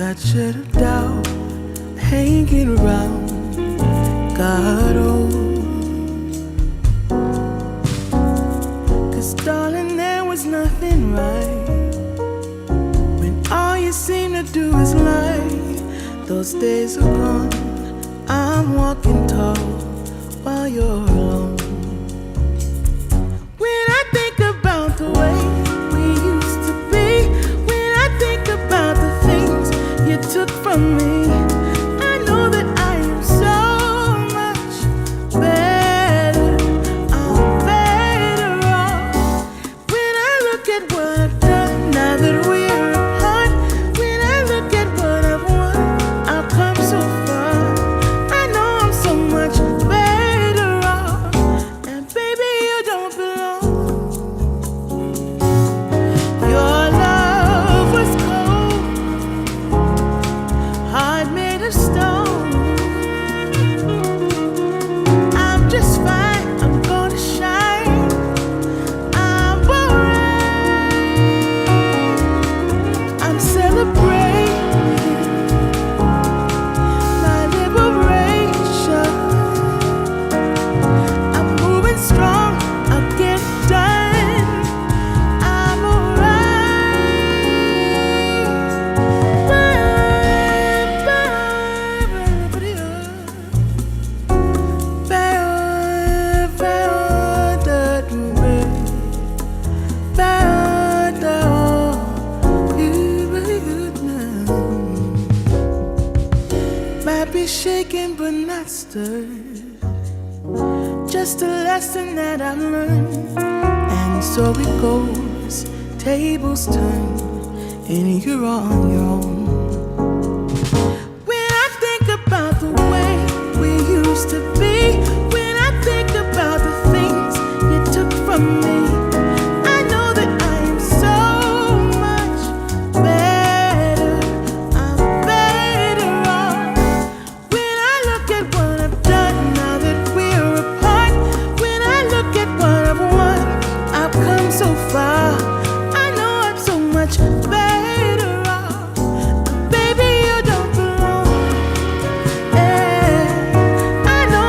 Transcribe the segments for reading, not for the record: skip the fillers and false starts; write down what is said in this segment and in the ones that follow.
that shit of doubt hanging around. God, oh, 'cause darling, there was nothing right when all you seem to do is lie. Those days are gone. I'm walking tall while you're alone. When I think about the way we used to be, when I think about the things you took from me, I know that I am so much better. I'm better off. When I look at what I've done now that we're apart, when I look at what I've won, I've come so far. I know I'm so much better off. And baby, you don't belong. Your love was cold, heart made of stone. I'm just fine, I'm gonna shine. I'm alright. I'm celebrating my liberation. I'm moving strong, I'll get it done. I'm might be shaken but not stirred. Just a lesson that I've learned. And so it goes, tables turn, and you're on your own. When I think about the way we used to be, when I think about the things you took from me, I know that I am so much better. I'm better off. When I look at what I've done now that we're apart, when I look at what I've won, I've come so far. I know I'm so much better off. Baby, you don't belong. Yeah, I know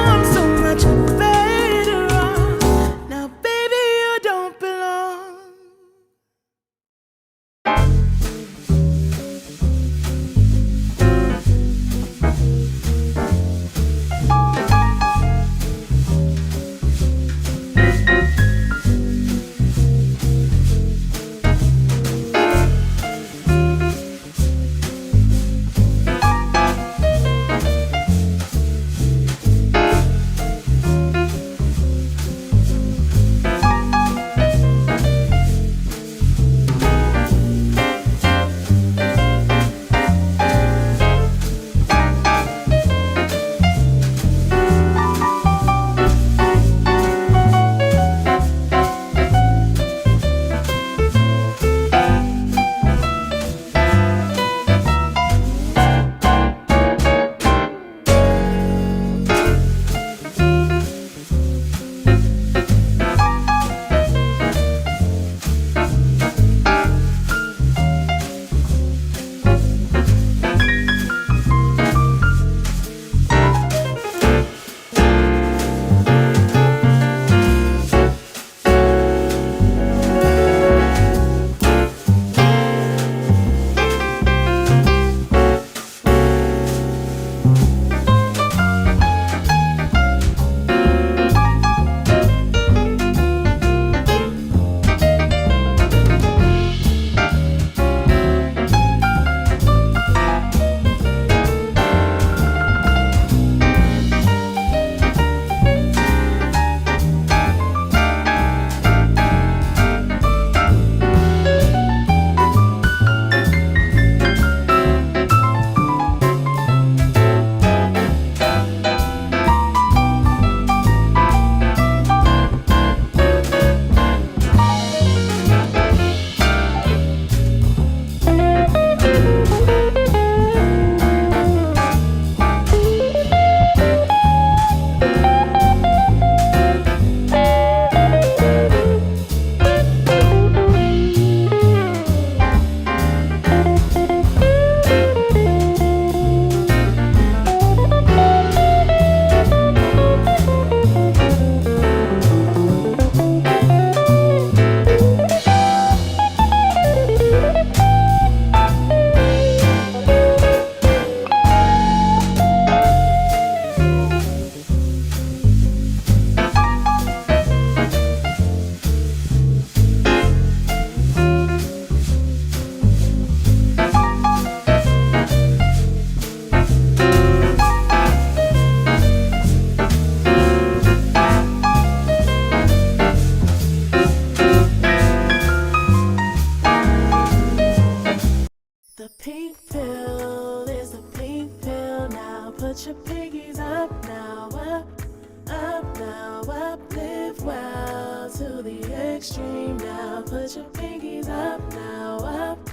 pill is the pink pill. Now put your pinkies up, now up, now up. Live well to the extreme. Now put your pinkies up, now up,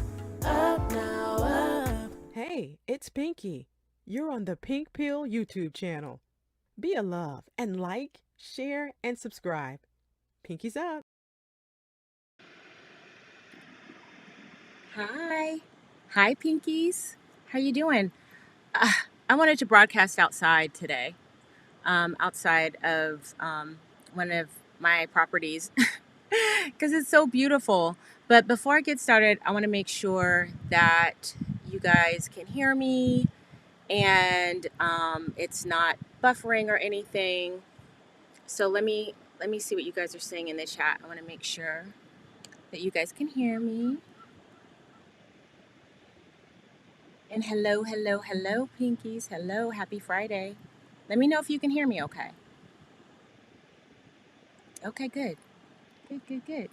now up. Hey, it's Pinky. You're on the Pink Pill YouTube channel. Be a love and like, share, and subscribe. Pinky's up. Hi. Hi, Pinkies. How you doing? Uh, I wanted to broadcast outside today, outside of one of my properties because it's so beautiful. But before I get started, I want to make sure that you guys can hear me and it's not buffering or anything. So let me see what you guys are saying in the chat. I want to make sure that you guys can hear me. And hello, hello, hello, Pinkies. Hello, happy Friday. Let me know if you can hear me okay. Okay, good. Good, good, good.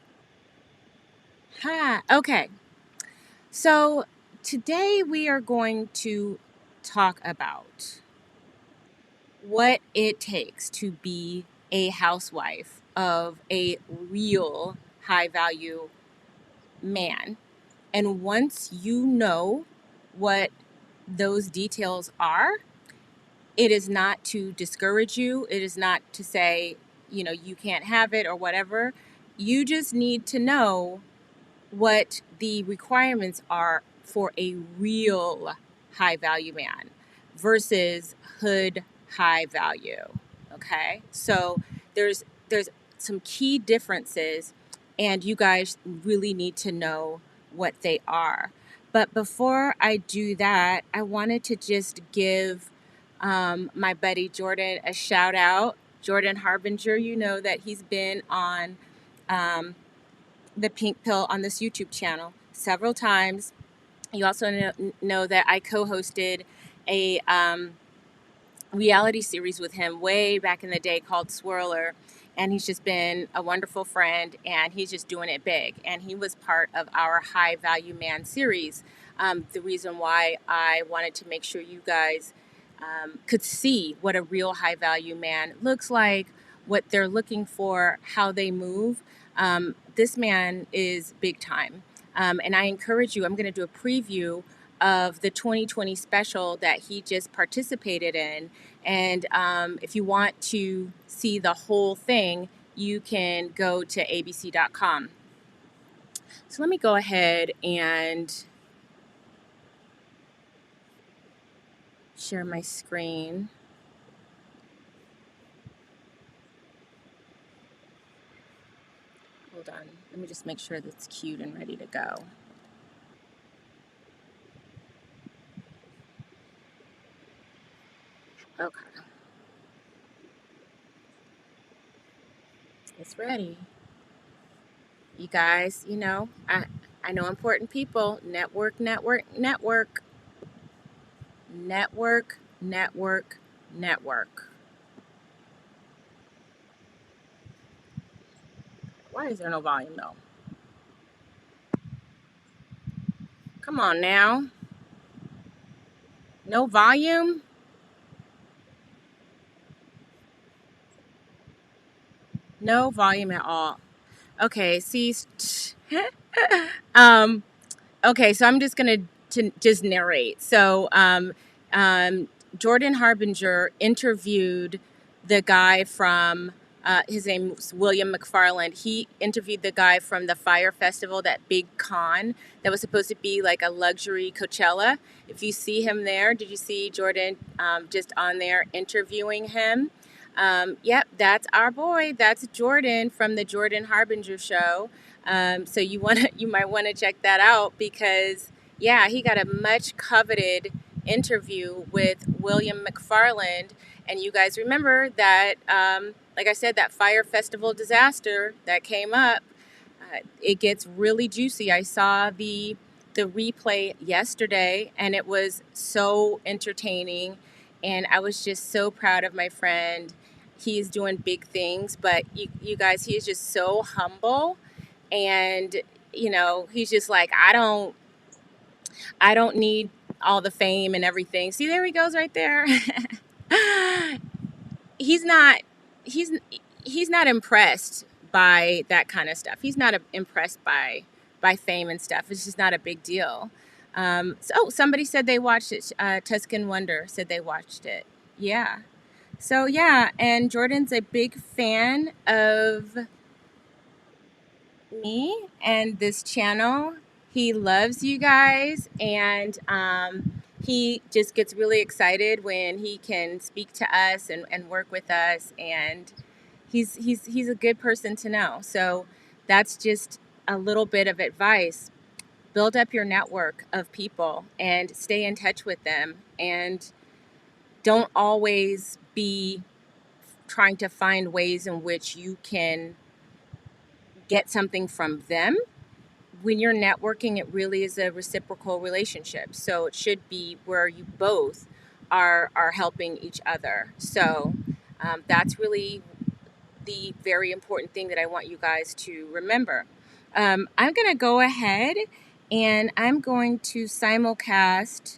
Hi. Okay. So today we are going to talk about what it takes to be a housewife of a real high value man. And once you know what those details are, it is not to discourage you. It is not to say, you can't have it or whatever. You just need to know what the requirements are for a real high value man versus hood high value. Okay? So there's some key differences and you guys really need to know what they are. But before I do that, I wanted to just give my buddy Jordan a shout out. Jordan Harbinger, you know that he's been on um, the Pink Pill on this YouTube channel several times. You also know that I co-hosted a reality series with him way back in the day called Swirler, and he's just been a wonderful friend and he's just doing it big, and he was part of our High Value Man series. The reason why I wanted to make sure you guys could see what a real high value man looks like, what they're looking for, how they move. This man is big time. And I encourage you, I'm going to do a preview of the 2020 special that he just participated in. And if you want to see the whole thing, you can go to abc.com. So let me go ahead and share my screen. Hold on. Let me just make sure that's queued and ready to go. Okay. It's ready. You guys, I know important people. Network, network, network. Network, network, network. Why is there no volume though? Come on now. No volume? No volume at all. Okay, see. um, okay, so I'm just gonna just narrate. So Jordan Harbinger interviewed the guy from his name was William McFarland. He interviewed the guy from the Fire Festival, that big con that was supposed to be like a luxury Coachella. If you see him there, did you see Jordan just on there interviewing him? Yep, that's our boy. That's Jordan from the Jordan Harbinger show. So you might want to check that out because yeah, he got a much coveted interview with William McFarland. And you guys remember that, like I said, that Fire Festival disaster that came up, it gets really juicy. I saw the replay yesterday and it was so entertaining. And I was just so proud of my friend. He's doing big things, but you guys, he's just so humble. And, he's just like, I don't need all the fame and everything. See, there he goes right there. he's not he's he's not impressed by that kind of stuff. He's not impressed by fame and stuff. It's just not a big deal. So somebody said they watched it. Tuscan Wonder said they watched it. Yeah. So yeah, and Jordan's a big fan of me and this channel. He loves you guys, and he just gets really excited when he can speak to us and work with us, and he's a good person to know. So that's just a little bit of advice. Build up your network of people and stay in touch with them, and don't always be trying to find ways in which you can get something from them. When you're networking, it really is a reciprocal relationship. So it should be where you both are helping each other. So that's really the very important thing that I want you guys to remember. I'm going to go ahead and I'm going to simulcast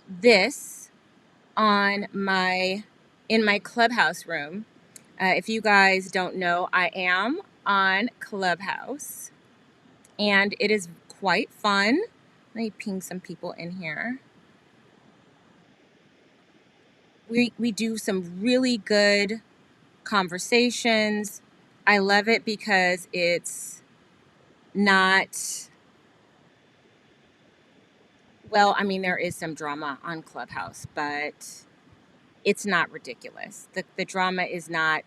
this on in my Clubhouse room. If you guys don't know, I am on Clubhouse, and it is quite fun. Let me ping some people in here. We do some really good conversations. I love it because it's not, well, I mean, there is some drama on Clubhouse, but it's not ridiculous. The drama is not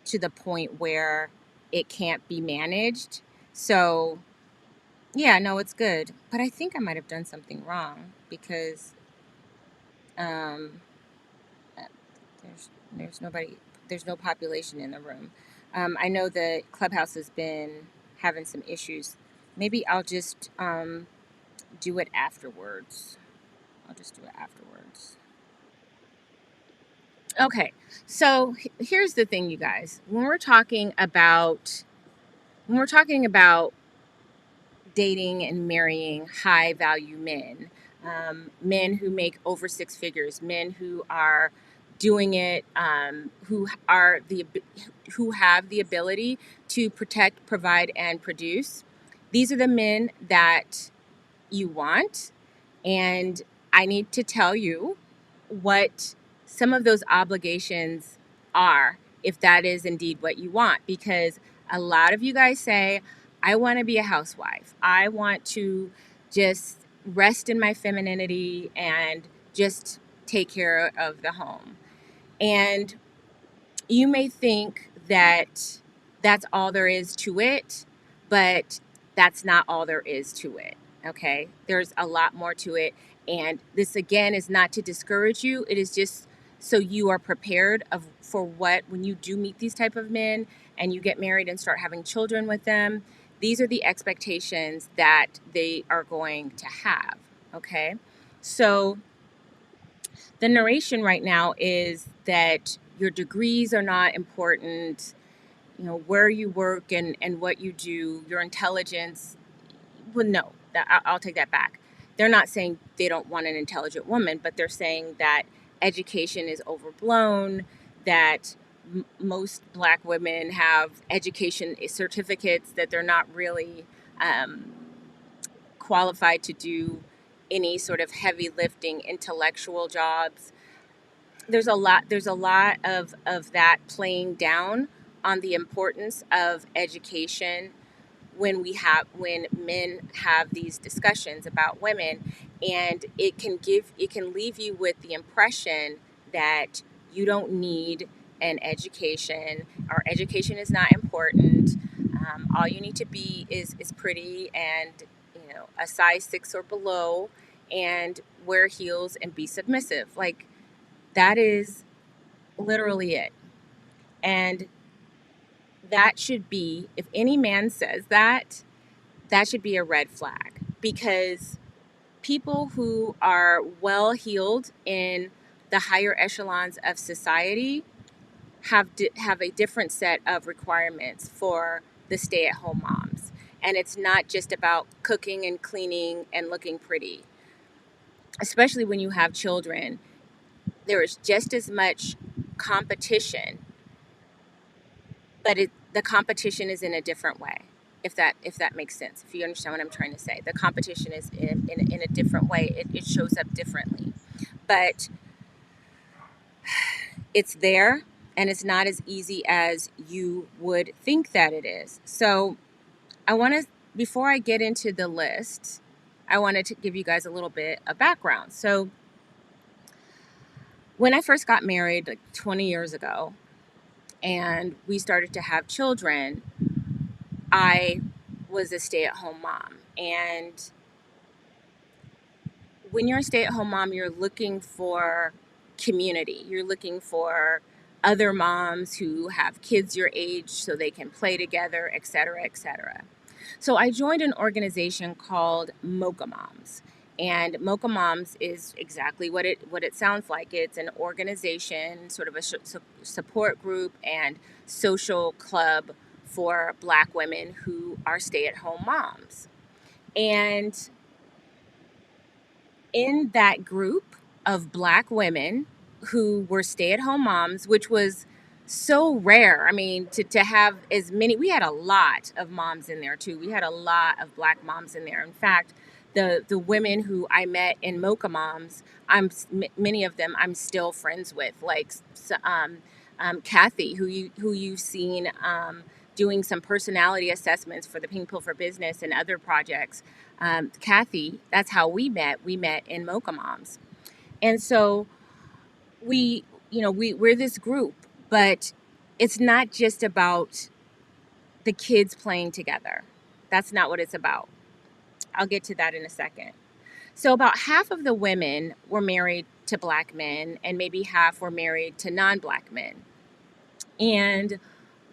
to the point where it can't be managed. So yeah, no, it's good. But I think I might have done something wrong because um, there's nobody, there's no population in the room. I know the Clubhouse has been having some issues. Maybe I'll just do it afterwards. I'll just do it afterwards. Okay, so here's the thing, you guys. When we're talking about dating and marrying high value men, men who make over six figures, men who are doing it, who have the ability to protect, provide, and produce. These are the men that you want, and I need to tell you what some of those obligations are, if that is indeed what you want. Because a lot of you guys say, I want to be a housewife. I want to just rest in my femininity and just take care of the home. And you may think that that's all there is to it, but that's not all there is to it. Okay, there's a lot more to it. And this, again, is not to discourage you. It is just so you are prepared for what, when you do meet these type of men and you get married and start having children with them, these are the expectations that they are going to have. Okay, so the narration right now is that your degrees are not important, you know, where you work and what you do, your intelligence. Well, no, I'll take that back. They're not saying they don't want an intelligent woman, but they're saying that education is overblown, that most Black women have education certificates, that they're not really um, qualified to do any sort of heavy lifting intellectual jobs. There's a lot of that playing down on the importance of education when men have these discussions about women, and it can leave you with the impression that you don't need an education, or education is not important. All you need to be is pretty, and a size 6 or below, and wear heels and be submissive. Like, that is literally it. And that should be, if any man says that, that should be a red flag, because people who are well heeled in the higher echelons of society have a different set of requirements for the stay-at-home moms. And it's not just about cooking and cleaning and looking pretty. especially when you have children, there is just as much competition, but the competition is in a different way. If that makes sense, if you understand what I'm trying to say, the competition is in a different way. It shows up differently, but it's there, and it's not as easy as you would think that it is. So I want to, before I get into the list, I wanted to give you guys a little bit of background. So when I first got married, like 20 years ago, and we started to have children, I was a stay-at-home mom. And when you're a stay-at-home mom, you're looking for community. You're looking for other moms who have kids your age so they can play together, et cetera, et cetera. So I joined an organization called Mocha Moms. And Mocha Moms is exactly what it sounds like. It's an organization, sort of a support group and social club for Black women who are stay-at-home moms. And in that group of Black women who were stay-at-home moms, which was so rare. I mean, to have as many, we had a lot of moms in there too. We had a lot of Black moms in there. In fact, the women who I met in Mocha Moms, many of them I'm still friends with, like Kathy, who you've seen doing some personality assessments for the Pink Pill for Business and other projects. Kathy, that's how we met. We met in Mocha Moms. And so we're this group, but it's not just about the kids playing together. That's not what it's about. I'll get to that in a second. So about half of the women were married to Black men, and maybe half were married to non-Black men. And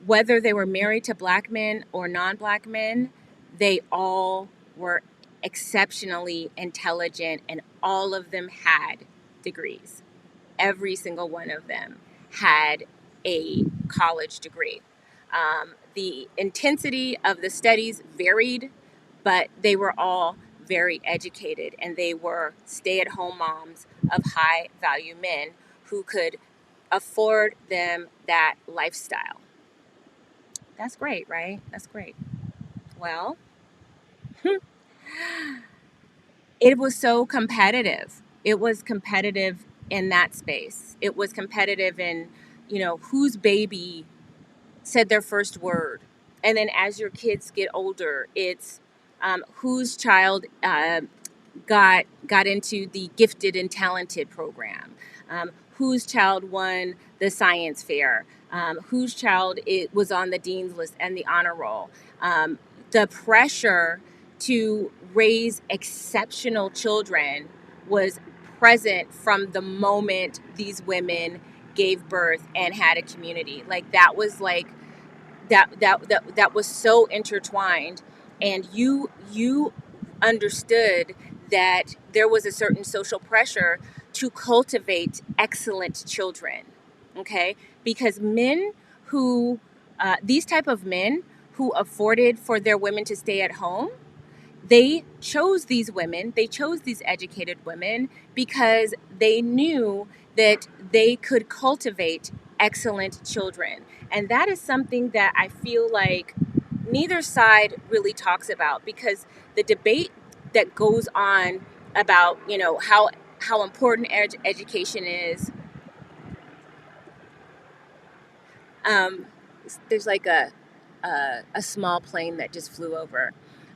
whether they were married to Black men or non-Black men, they all were exceptionally intelligent, and all of them had degrees. Every single one of them had a college degree. The intensity of the studies varied, but they were all very educated, and they were stay-at-home moms of high-value men who could afford them that lifestyle. That's great, right? That's great. Well, it was so competitive. It was competitive in that space. It was competitive in, whose baby said their first word. And then as your kids get older, it's whose child got into the gifted and talented program, whose child won the science fair, whose child was on the dean's list and the honor roll. The pressure to raise exceptional children was present from the moment these women gave birth and had a community. Like that was so intertwined, and you understood that there was a certain social pressure to cultivate excellent children. Okay, because men who these type of men who afforded for their women to stay at home, they chose these women, they chose these educated women because they knew that they could cultivate excellent children. And that is something that I feel like neither side really talks about, because the debate that goes on about, how important education is. Um, there's like a small plane that just flew over.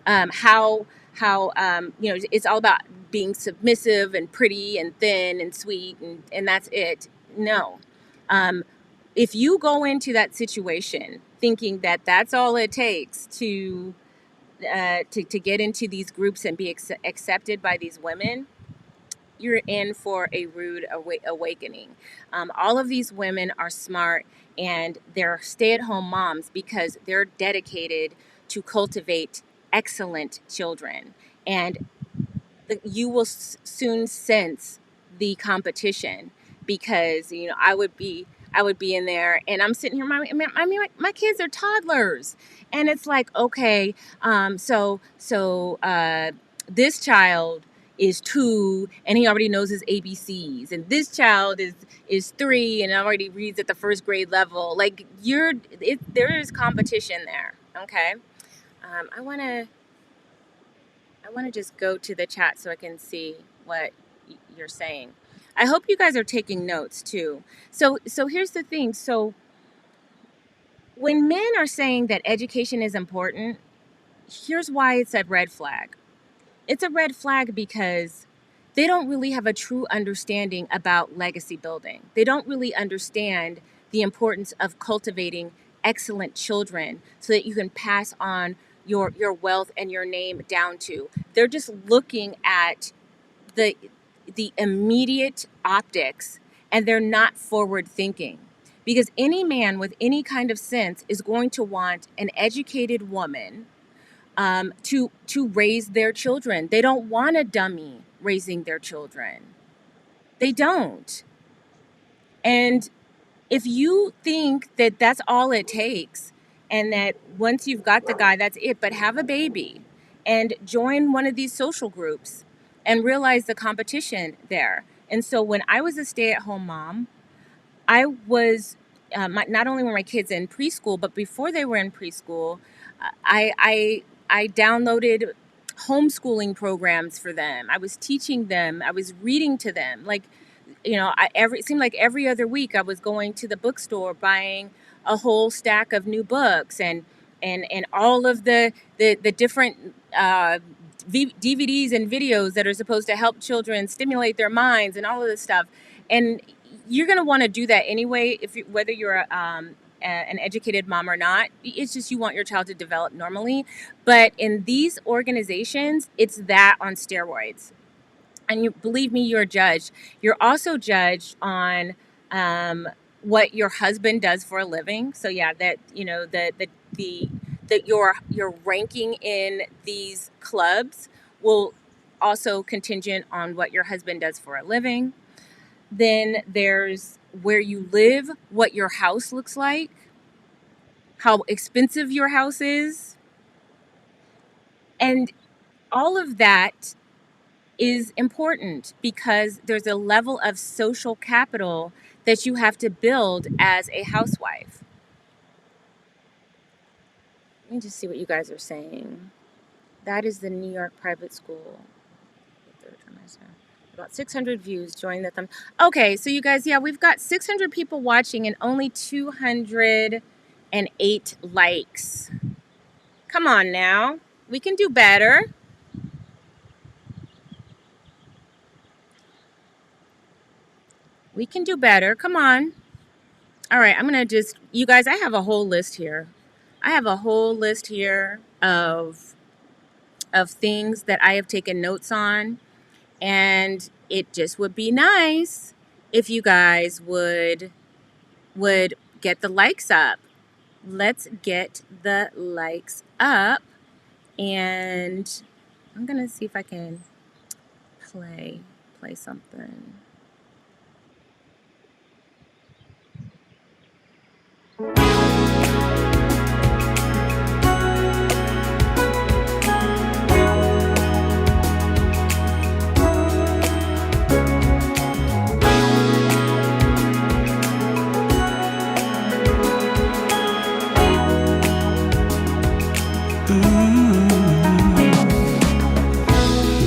How it's all about being submissive and pretty and thin and sweet, and that's it. No. If you go into that situation thinking that that's all it takes to get into these groups and be accepted by these women, you're in for a rude awakening. All of these women are smart, and they're stay-at-home moms because they're dedicated to cultivate excellent children. And you will soon sense the competition, because I would be in there, and I'm sitting here. My kids are toddlers, and it's like, okay, so this child is 2 and he already knows his ABCs, and this child is 3 and already reads at the first grade level. Like there is competition there. Okay. I want to just go to the chat so I can see what you're saying. I hope you guys are taking notes too. So here's the thing. So when men are saying that education is important, here's why it's a red flag. It's a red flag because they don't really have a true understanding about legacy building. They don't really understand the importance of cultivating excellent children so that you can pass on your wealth and your name down to. They're just looking at the immediate optics, and they're not forward thinking. Because any man with any kind of sense is going to want an educated woman to raise their children. They don't want a dummy raising their children. They don't. And if you think that that's all it takes, and that once you've got the guy, that's it, but have a baby and join one of these social groups and realize the competition there. And so when I was a stay-at-home mom, I was not only were my kids in preschool, but before they were in preschool, I downloaded homeschooling programs for them. I was teaching them. I was reading to them. Like, it seemed like every other week I was going to the bookstore buying a whole stack of new books and all of the different DVDs and videos that are supposed to help children stimulate their minds and all of this stuff. And you're going to want to do that anyway, whether you're an educated mom or not. It's just you want your child to develop normally. But in these organizations, it's that on steroids. And you believe me, you're judged. You're also judged on what your husband does for a living. So yeah, that your ranking in these clubs will also contingent on what your husband does for a living. Then there's where you live, what your house looks like, how expensive your house is. And all of that is important because there's a level of social capital that you have to build as a housewife. Let me just see what you guys are saying. That is the New York private school. About 600 views. Join the thumb. Okay, so you guys, yeah, we've got 600 people watching and only 208 likes. Come on now. We can do better. We can do better. Come on. All right, I'm going to you guys, I have a whole list here. I have a whole list here of things that I have taken notes on. And it just would be nice if you guys would get the likes up. Let's get the likes up. And I'm going to see if I can play something.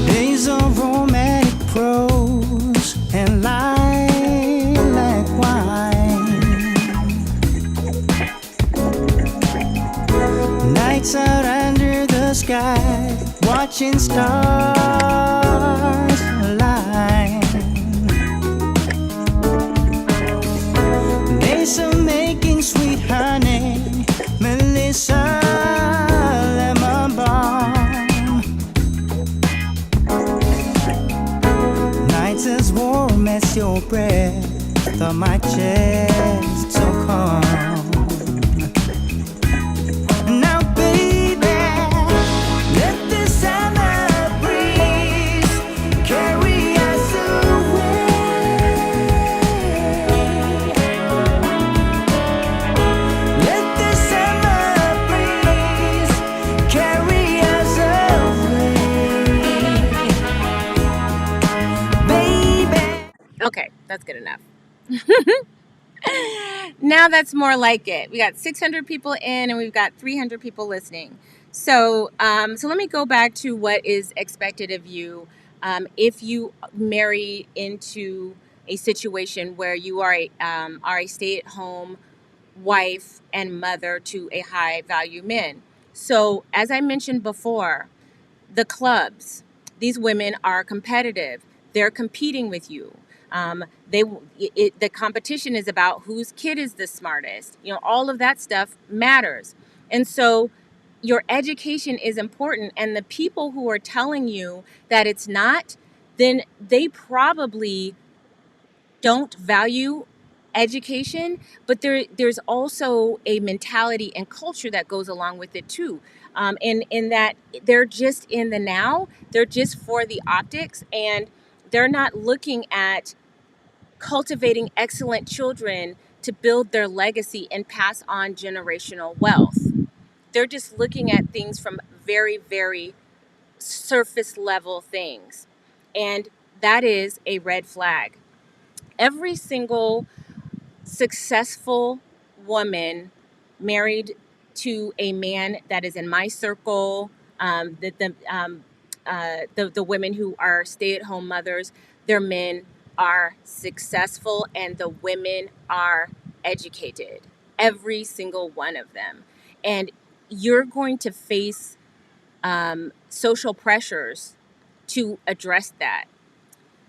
Days of romantic prose and lilac wine. Nights out under the sky, watching stars align. Days of making sweet honey, Melissa. As warm as your breath on my chest, so calm. Now, baby, let the summer breeze carry us away. Let the summer breeze carry us away. Okay, that's good enough. Now that's more like it. We got 600 people in and we've got 300 people listening. So let me go back to what is expected of you if you marry into a situation where you are a stay-at-home wife and mother to a high-value man. So as I mentioned before, the clubs, these women are competitive. They're competing with you. They the competition is about whose kid is the smartest. You know, all of that stuff matters. And so your education is important, and the people who are telling you that it's not, then they probably don't value education, but there's also a mentality and culture that goes along with it too. In that they're just in the now, they're just for the optics, and they're not looking at cultivating excellent children to build their legacy and pass on generational wealth. They're just looking at things from very, very surface level things. And that is a red flag. Every single successful woman married to a man that is in my circle, the women who are stay-at-home mothers, their men are successful and the women are educated. Every single one of them. And you're going to face social pressures to address that.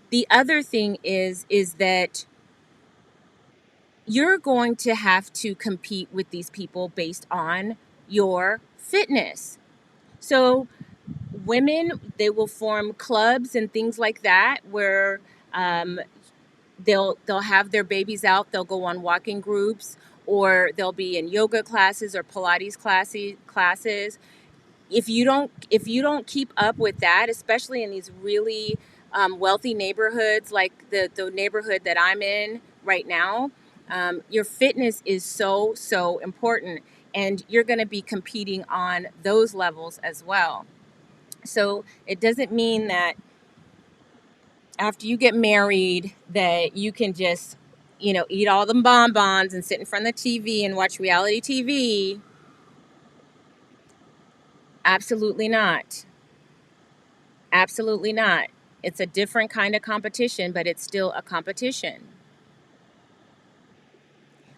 The other thing is that you're going to have to compete with these people based on your fitness. So women, they will form clubs and things like that where um, they'll have their babies out. They'll go on walking groups, or they'll be in yoga classes or Pilates classes. If you don't keep up with that, especially in these really wealthy neighborhoods like the neighborhood that I'm in right now, your fitness is so important, and you're going to be competing on those levels as well. So it doesn't mean that after you get married that you can just eat all the bonbons and sit in front of the TV and watch reality TV. Absolutely not. Absolutely not. It's a different kind of competition, but it's still a competition.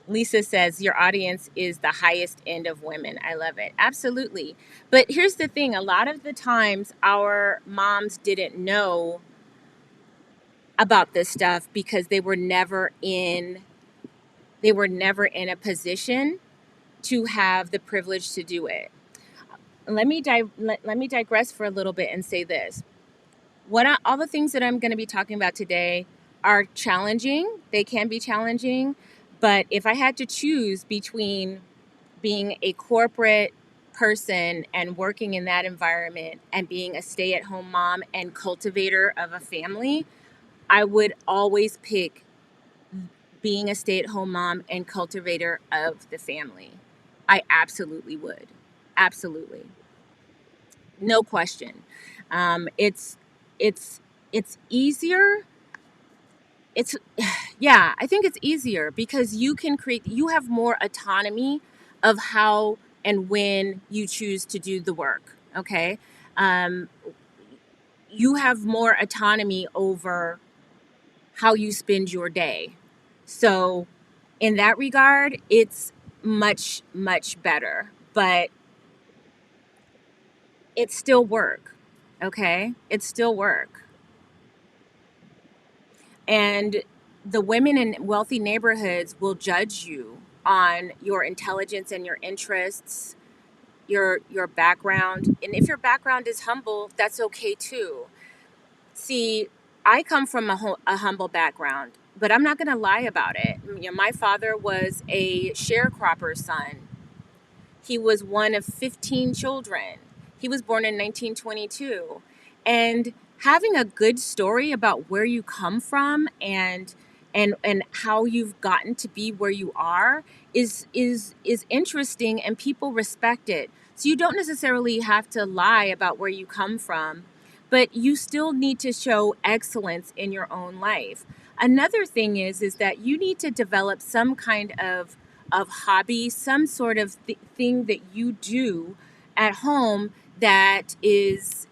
Lisa says your audience is the highest end of women. I love it. Absolutely. But here's the thing, a lot of the times our moms didn't know about this stuff because they were never in a position to have the privilege to do it. Let me digress for a little bit and say this. All the things that I'm going to be talking about today are challenging. They can be challenging, but if I had to choose between being a corporate person and working in that environment and being a stay-at-home mom and cultivator of a family, I would always pick being a stay-at-home mom and cultivator of the family. I absolutely would. Absolutely. No question. It's it's it's easier. It's yeah, I think it's easier because you have more autonomy of how and when you choose to do the work. Okay. Um, you have more autonomy over how you spend your day. So in that regard, it's much, much better, but it's still work. Okay. It's still work. And the women in wealthy neighborhoods will judge you on your intelligence and your interests, your background. And if your background is humble, that's okay too. See, I come from a humble background, but I'm not going to lie about it. My father was a sharecropper's son. He was one of 15 children. He was born in 1922. And having a good story about where you come from and how you've gotten to be where you are is interesting, and people respect it. So you don't necessarily have to lie about where you come from, but you still need to show excellence in your own life. Another thing is that you need to develop some kind of hobby, some sort of thing that you do at home that is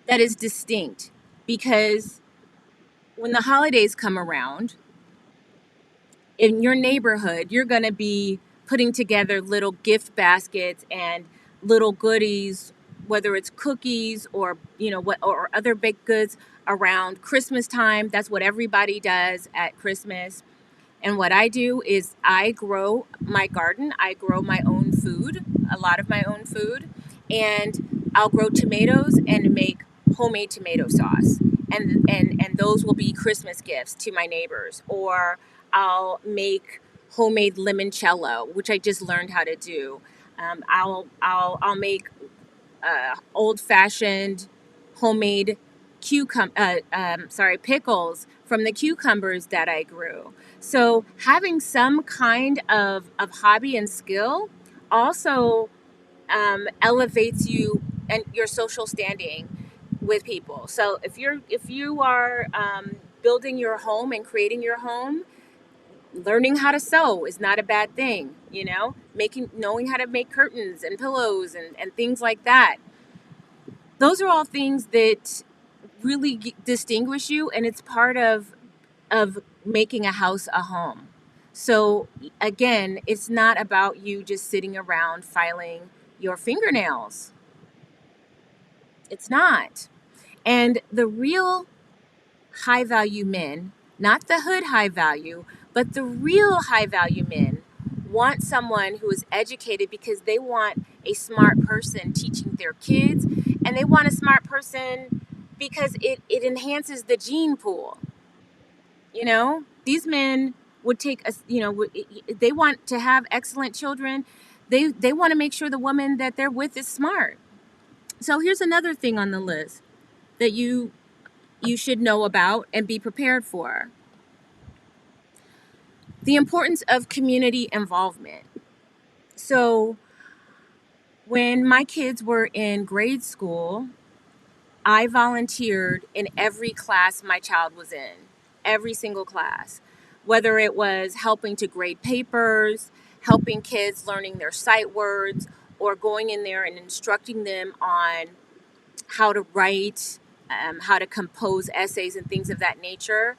distinct, because when the holidays come around in your neighborhood, you're going to be putting together little gift baskets and little goodies, whether it's cookies or what, or other baked goods around Christmas time. That's what everybody does at Christmas. And what I do is I grow my garden. I grow my own food, a lot of my own food, and I'll grow tomatoes and make homemade tomato sauce. And those will be Christmas gifts to my neighbors. Or I'll make homemade limoncello, which I just learned how to do. I'll make old fashioned homemade pickles from the cucumbers that I grew. So having some kind of hobby and skill also elevates you and your social standing with people. So if you are building your home and creating your home, learning how to sew is not a bad thing. Knowing how to make curtains and pillows and things like that. Those are all things that really distinguish you, and it's part of making a house a home. So again, it's not about you just sitting around filing your fingernails. It's not. And the real high value men, not the hood high value, but the real high value men want someone who is educated, because they want a smart person teaching their kids, and they want a smart person because it enhances the gene pool. These men would take us, they want to have excellent children. They want to make sure the woman that they're with is smart. So here's another thing on the list that you should know about and be prepared for. The importance of community involvement. So when my kids were in grade school, I volunteered in every class my child was in, every single class, whether it was helping to grade papers, helping kids learning their sight words, or going in there and instructing them on how to write, how to compose essays and things of that nature.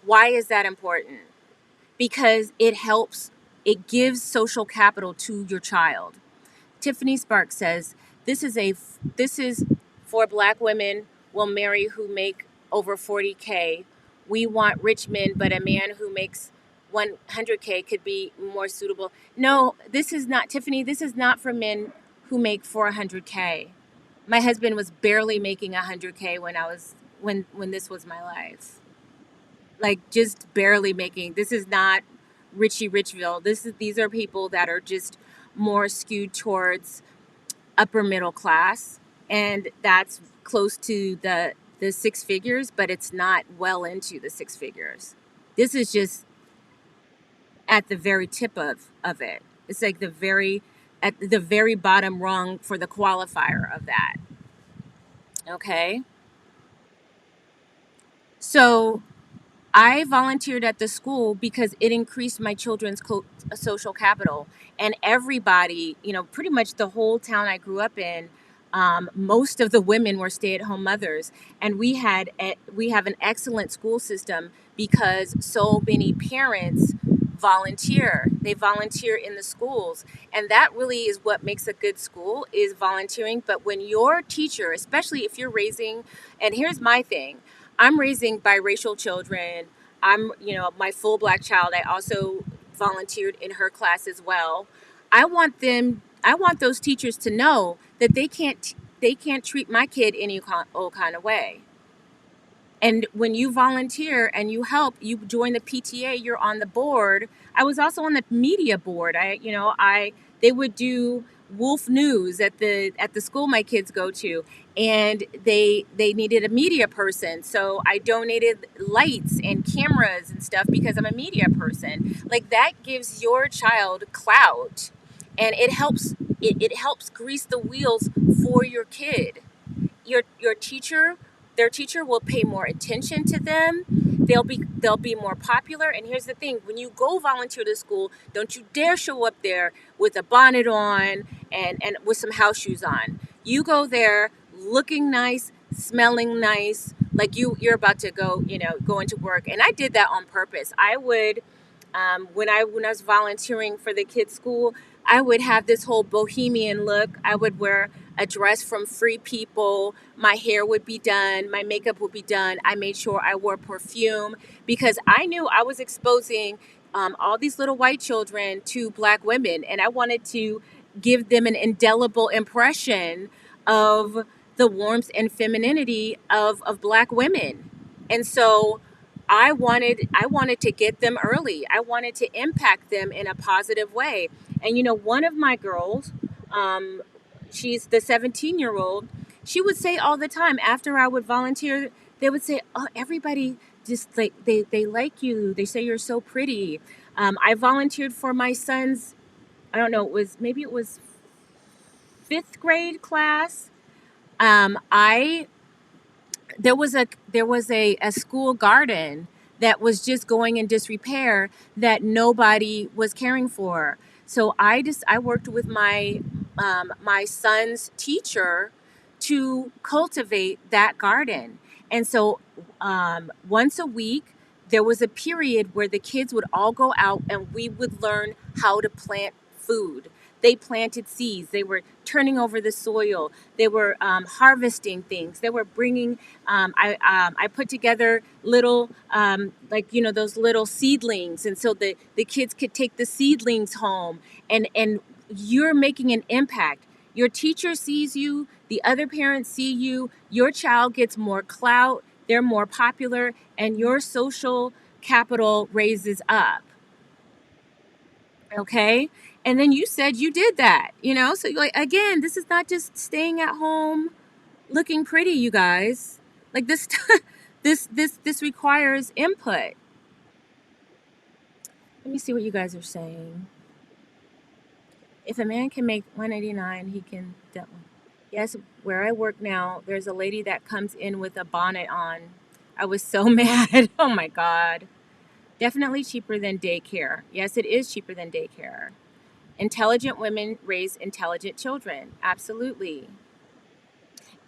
Why is that important? Because it gives social capital to your child. Tiffany Sparks says, this is for Black women will marry who make over 40K. We want rich men, but a man who makes 100K could be more suitable. No, this is not, Tiffany, this is not for men who make 400K. My husband was barely making 100K when this was my life. Like, just barely making. This is not Richie Richville. These are people that are just more skewed towards upper middle class, and that's close to the six figures, but it's not well into the six figures. This is just at the very tip of it. It's like at the very bottom rung for the qualifier of that. Okay? So I volunteered at the school because it increased my children's social capital. And everybody, pretty much the whole town I grew up in, most of the women were stay-at-home mothers. And we have an excellent school system because so many parents volunteer. They volunteer in the schools. And that really is what makes a good school, is volunteering. But when your teacher, especially if you're raising, and here's my thing, I'm raising biracial children. My full Black child, I also volunteered in her class as well. I want those teachers to know that they can't treat my kid any old kind of way. And when you volunteer and you help, you join the PTA, you're on the board. I was also on the media board. They would do Wolf News at the school my kids go to, and they needed a media person. So I donated lights and cameras and stuff because I'm a media person. Like, that gives your child clout, and it helps grease the wheels for your kid. your teacher, their teacher will pay more attention to them. They'll be more popular. And here's the thing: when you go volunteer to school, don't you dare show up there with a bonnet on and with some house shoes on. You go there looking nice, smelling nice, like you're about to go, go into work. And I did that on purpose. I would, when I was volunteering for the kids' school, I would have this whole bohemian look. I would wear a dress from Free People. My hair would be done. My makeup would be done. I made sure I wore perfume because I knew I was exposing all these little white children to black women, and I wanted to give them an indelible impression of the warmth and femininity of black women. And so I wanted to get them early. I wanted to impact them in a positive way. And one of my girls, um, she's the 17-year-old, she would say all the time after I would volunteer, they would say, "Oh, everybody just like they like you. They say you're so pretty." I volunteered for my son's, I don't know, maybe it was fifth grade class. I there was a school garden that was just going in disrepair that nobody was caring for. So I worked with my son's teacher to cultivate that garden. And so once a week there was a period where the kids would all go out and we would learn how to plant food. They planted seeds. They were turning over the soil. They were harvesting things. They were bringing. I put together little like those little seedlings, and so the kids could take the seedlings home, and you're making an impact. Your teacher sees you. The other parents see you. Your child gets more clout. They're more popular, and your social capital raises up. Okay. And then you said you did that, so like, again, this is not just staying at home looking pretty, you guys. Like this this requires input. Let me see what you guys are saying. If a man can make 189, he can definitely. Yes, where I work now, there's a lady that comes in with a bonnet on. I was so mad. Oh my God. Definitely cheaper than daycare. Yes, it is cheaper than daycare. Intelligent women raise intelligent children. Absolutely.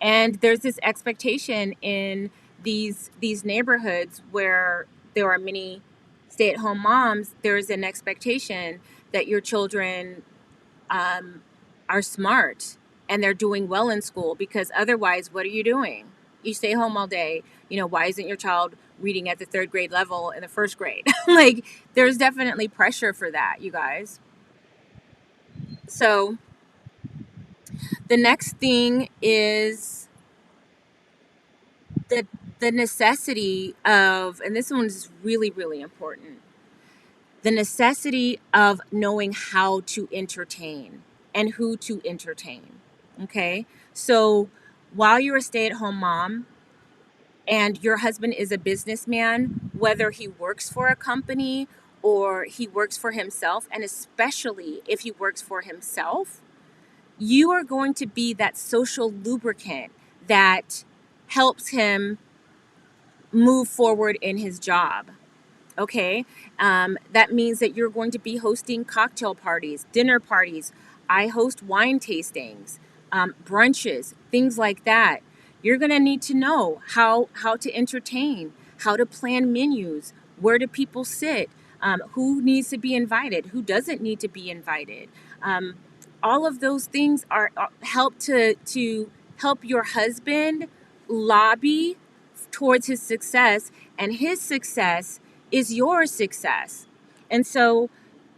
And there's this expectation in these neighborhoods where there are many stay-at-home moms. There's an expectation that your children um, are smart and they're doing well in school, because otherwise, what are you doing? You stay home all day. Why isn't your child reading at the third grade level in the first grade? Like, there's definitely pressure for that, you guys. So the next thing is the the necessity of, and this one is really, really important, the necessity of knowing how to entertain and who to entertain. Okay. So while you're a stay-at-home mom and your husband is a businessman, whether he works for a company or he works for himself, and especially if he works for himself, you are going to be that social lubricant that helps him move forward in his job. Okay. That means that you're going to be hosting cocktail parties, dinner parties. I host wine tastings, brunches, things like that. You're going to need to know how to entertain, how to plan menus, where do people sit, who needs to be invited, who doesn't need to be invited. All of those things help to help your husband lobby towards his success, and his success is your success. And so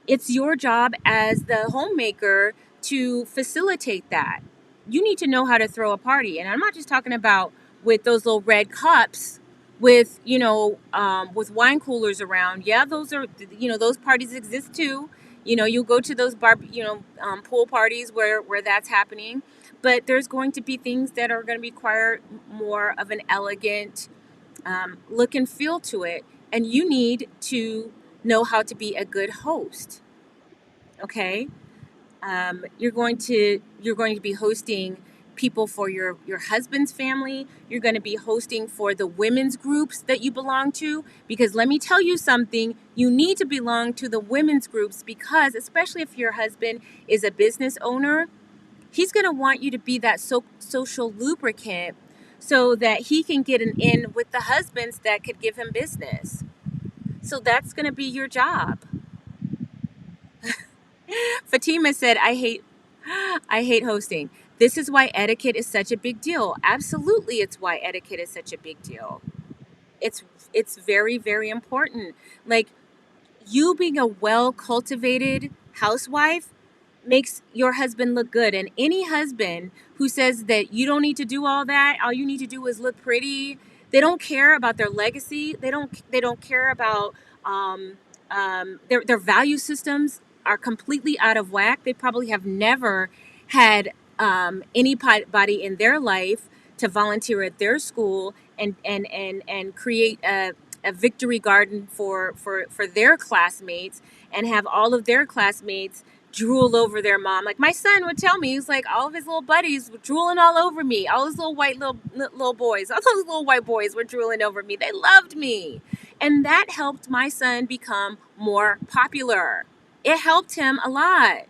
it's your job as the homemaker to facilitate that. You need to know how to throw a party. And I'm not just talking about with those little red cups with, with wine coolers around. Yeah, those are, those parties exist too. You'll go to those pool parties where that's happening. But there's going to be things that are going to require more of an elegant look and feel to it. And you need to know how to be a good host. Okay. You're going to be hosting people for your husband's family. You're going to be hosting for the women's groups that you belong to, because let me tell you something, you need to belong to the women's groups, because especially if your husband is a business owner, he's going to want you to be that social lubricant so that he can get an in with the husbands that could give him business. So that's going to be your job. Fatima said, I hate hosting. This is why etiquette is such a big deal. Absolutely, it's why etiquette is such a big deal. It's it's very, very important. Like, you being a well cultivated housewife makes your husband look good. And any husband who says that you don't need to do all that, all you need to do is look pretty, they don't care about their legacy. They don't care about their value systems are completely out of whack. They probably have never had anybody in their life to volunteer at their school and create a victory garden for their classmates, and have all of their classmates drool over their mom. Like my son would tell me, he's like, all of his little buddies were drooling all over me. All his little white little boys, all those little white boys were drooling over me. They loved me. And that helped my son become more popular. It helped him a lot.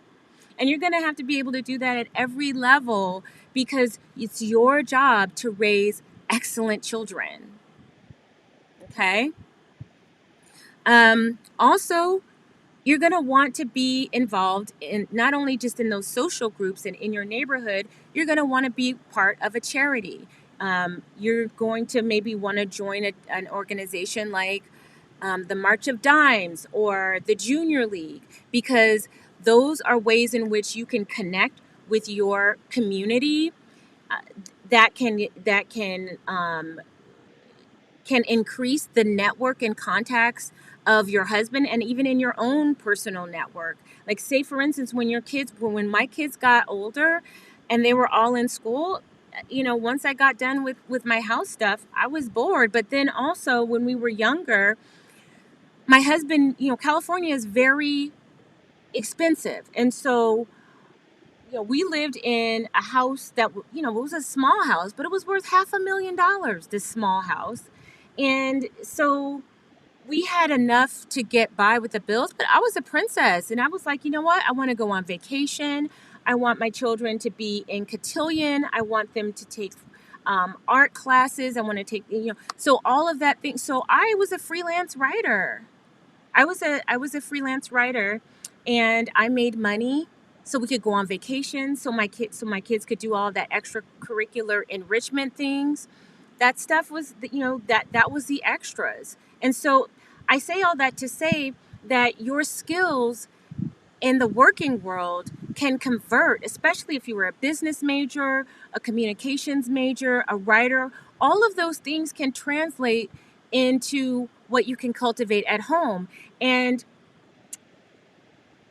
And you're going to have to be able to do that at every level, because it's your job to raise excellent children. Okay? Also, you're going to want to be involved in not only just in those social groups and in your neighborhood, you're going to want to be part of a charity. You're going to maybe want to join an organization like the March of Dimes or the Junior League, because those are ways in which you can connect with your community that can increase the network and contacts of your husband, and even in your own personal network. Like, say for instance, when my kids got older and they were all in school, once I got done with my house stuff, I was bored. But then also when we were younger, my husband, California is very expensive. And so, we lived in a house that, it was a small house, but it was worth $500,000, this small house. And so we had enough to get by with the bills, but I was a princess. And I was like, you know what? I want to go on vacation. I want my children to be in cotillion. I want them to take art classes. I want to take, so all of that thing. So I was a freelance writer. I was a freelance writer, and I made money so we could go on vacation, so my kids could do all that extracurricular enrichment things. That stuff was that was the extras. And so I say all that to say that your skills in the working world can convert, especially if you were a business major, a communications major, a writer. All of those things can translate into what you can cultivate at home. And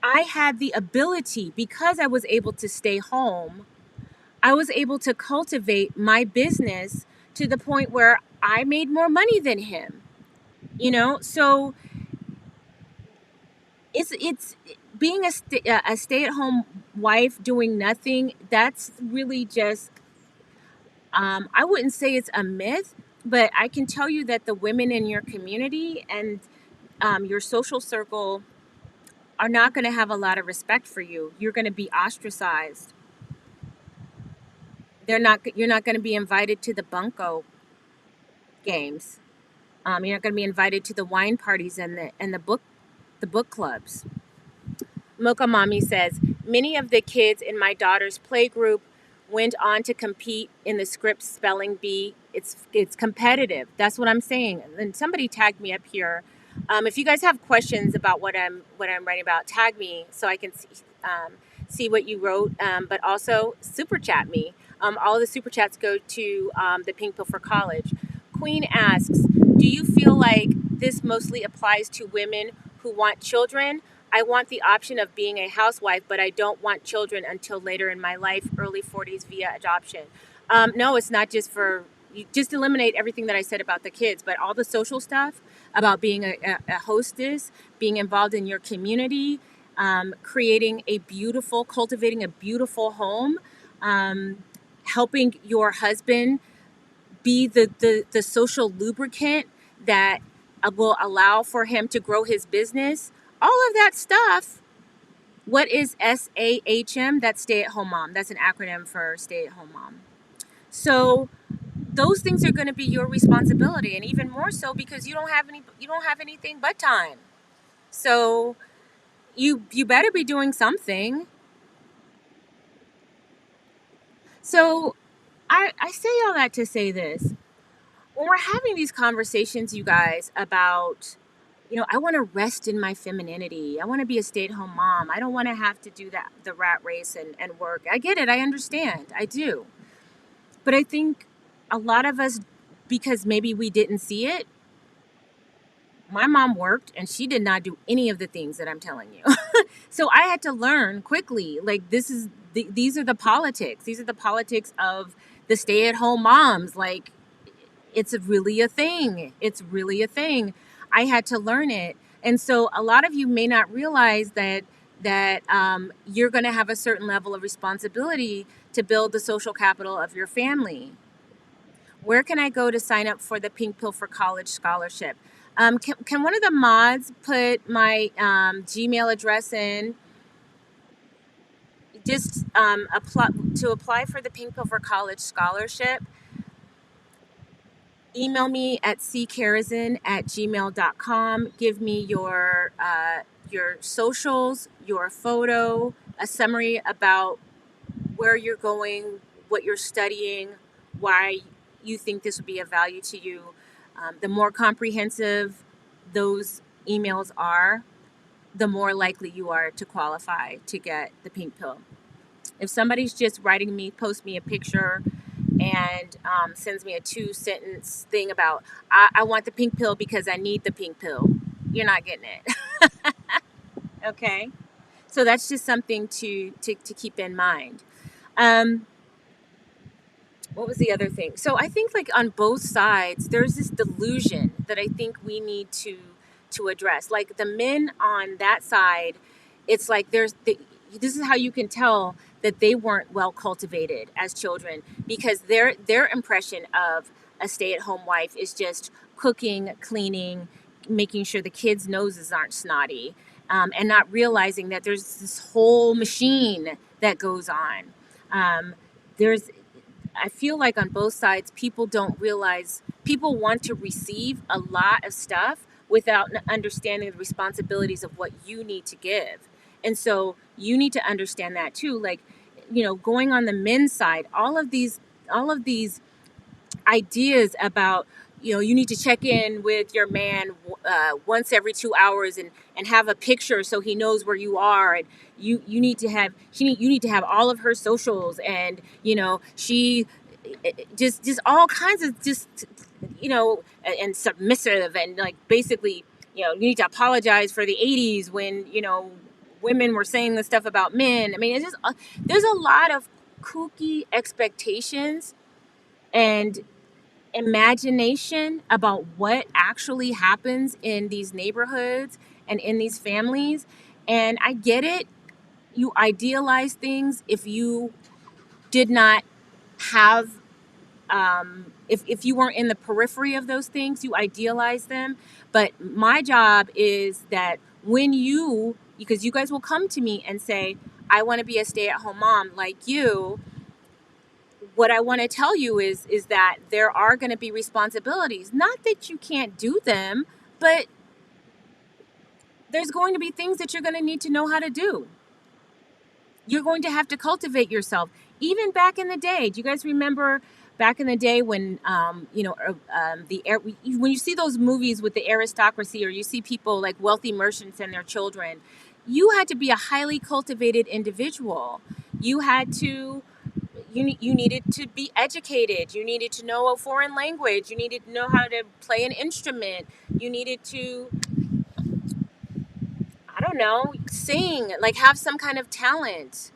I had the ability, because I was able to stay home, I was able to cultivate my business to the point where I made more money than him. So it's being a stay-at-home wife doing nothing. That's really just I wouldn't say it's a myth, but I can tell you that the women in your community and your social circle are not going to have a lot of respect for you. You're going to be ostracized. You're not going to be invited to the bunco games. You're not going to be invited to the wine parties and the book clubs. Mocha Mommy says, many of the kids in my daughter's play group went on to compete in the script spelling bee. It's competitive. That's what I'm saying. And somebody tagged me up here. If you guys have questions about what I'm writing about, tag me so I can see what you wrote. But also super chat me. All of the super chats go to the Pink Pill for College. Queen asks, do you feel like this mostly applies to women who want children? I want the option of being a housewife, but I don't want children until later in my life, early 40s via adoption. No, it's not just for, you just eliminate everything that I said about the kids, but all the social stuff about being a hostess, being involved in your community, cultivating a beautiful home, helping your husband be the social lubricant that will allow for him to grow his business. All of that stuff. What is SAHM? That's stay at home mom. That's an acronym for stay at home mom. So those things are going to be your responsibility, and even more so because you don't have anything but time. So you better be doing something. So I say all that to say this. When we're having these conversations, you guys, about, I want to rest in my femininity. I want to be a stay-at-home mom. I don't want to have to do that, the rat race and work. I get it. I understand. I do. But I think a lot of us, because maybe we didn't see it, my mom worked and she did not do any of the things that I'm telling you. So I had to learn quickly, like, these are the politics. These are the politics of the stay-at-home moms. Like, it's really a thing. It's really a thing. I had to learn it. And so a lot of you may not realize that you're going to have a certain level of responsibility to build the social capital of your family. Where can I go to sign up for the Pink Pill for College scholarship? Can one of the mods put my Gmail address in? Just apply for the Pink Pill for College scholarship. Email me at ckarazin@gmail.com. Give me your socials, your photo, a summary about where you're going, what you're studying, why you think this would be of value to you. The more comprehensive those emails are, the more likely you are to qualify to get the pink pill. If somebody's just writing me, post me a picture and sends me a 2-sentence thing about, I want the pink pill because I need the pink pill, you're not getting it. Okay? So that's just something to keep in mind. What was the other thing? So I think, like, on both sides, there's this delusion that I think we need to address. Like, the men on that side, it's like this is how you can tell that they weren't well cultivated as children, because their impression of a stay-at-home wife is just cooking, cleaning, making sure the kids' noses aren't snotty, and not realizing that there's this whole machine that goes on. There's I feel like on both sides, people don't realize, people want to receive a lot of stuff without understanding the responsibilities of what you need to give. And so you need to understand that too. Like, going on the men's side, all of these ideas about, you need to check in with your man once every 2 hours, and have a picture so he knows where you are, and you need to have you need to have all of her socials, and she just all kinds of just, and submissive, and, like, basically, you need to apologize for the 80s when women were saying the stuff about men. I mean, it's just there's a lot of kooky expectations and imagination about what actually happens in these neighborhoods and in these families. And I get it. You idealize things if you did not have, if you weren't in the periphery of those things, you idealize them. But my job is that because you guys will come to me and say, I want to be a stay-at-home mom like you. What I want to tell you is that there are going to be responsibilities. Not that you can't do them, but there's going to be things that you're going to need to know how to do. You're going to have to cultivate yourself. Even back in the day, do you guys remember back in the day when, when you see those movies with the aristocracy, or you see people like wealthy merchants and their children, you had to be a highly cultivated individual. You had to you needed to be educated. You needed to know a foreign language. You needed to know how to play an instrument. You needed to, I don't know, sing, like, have some kind of talent,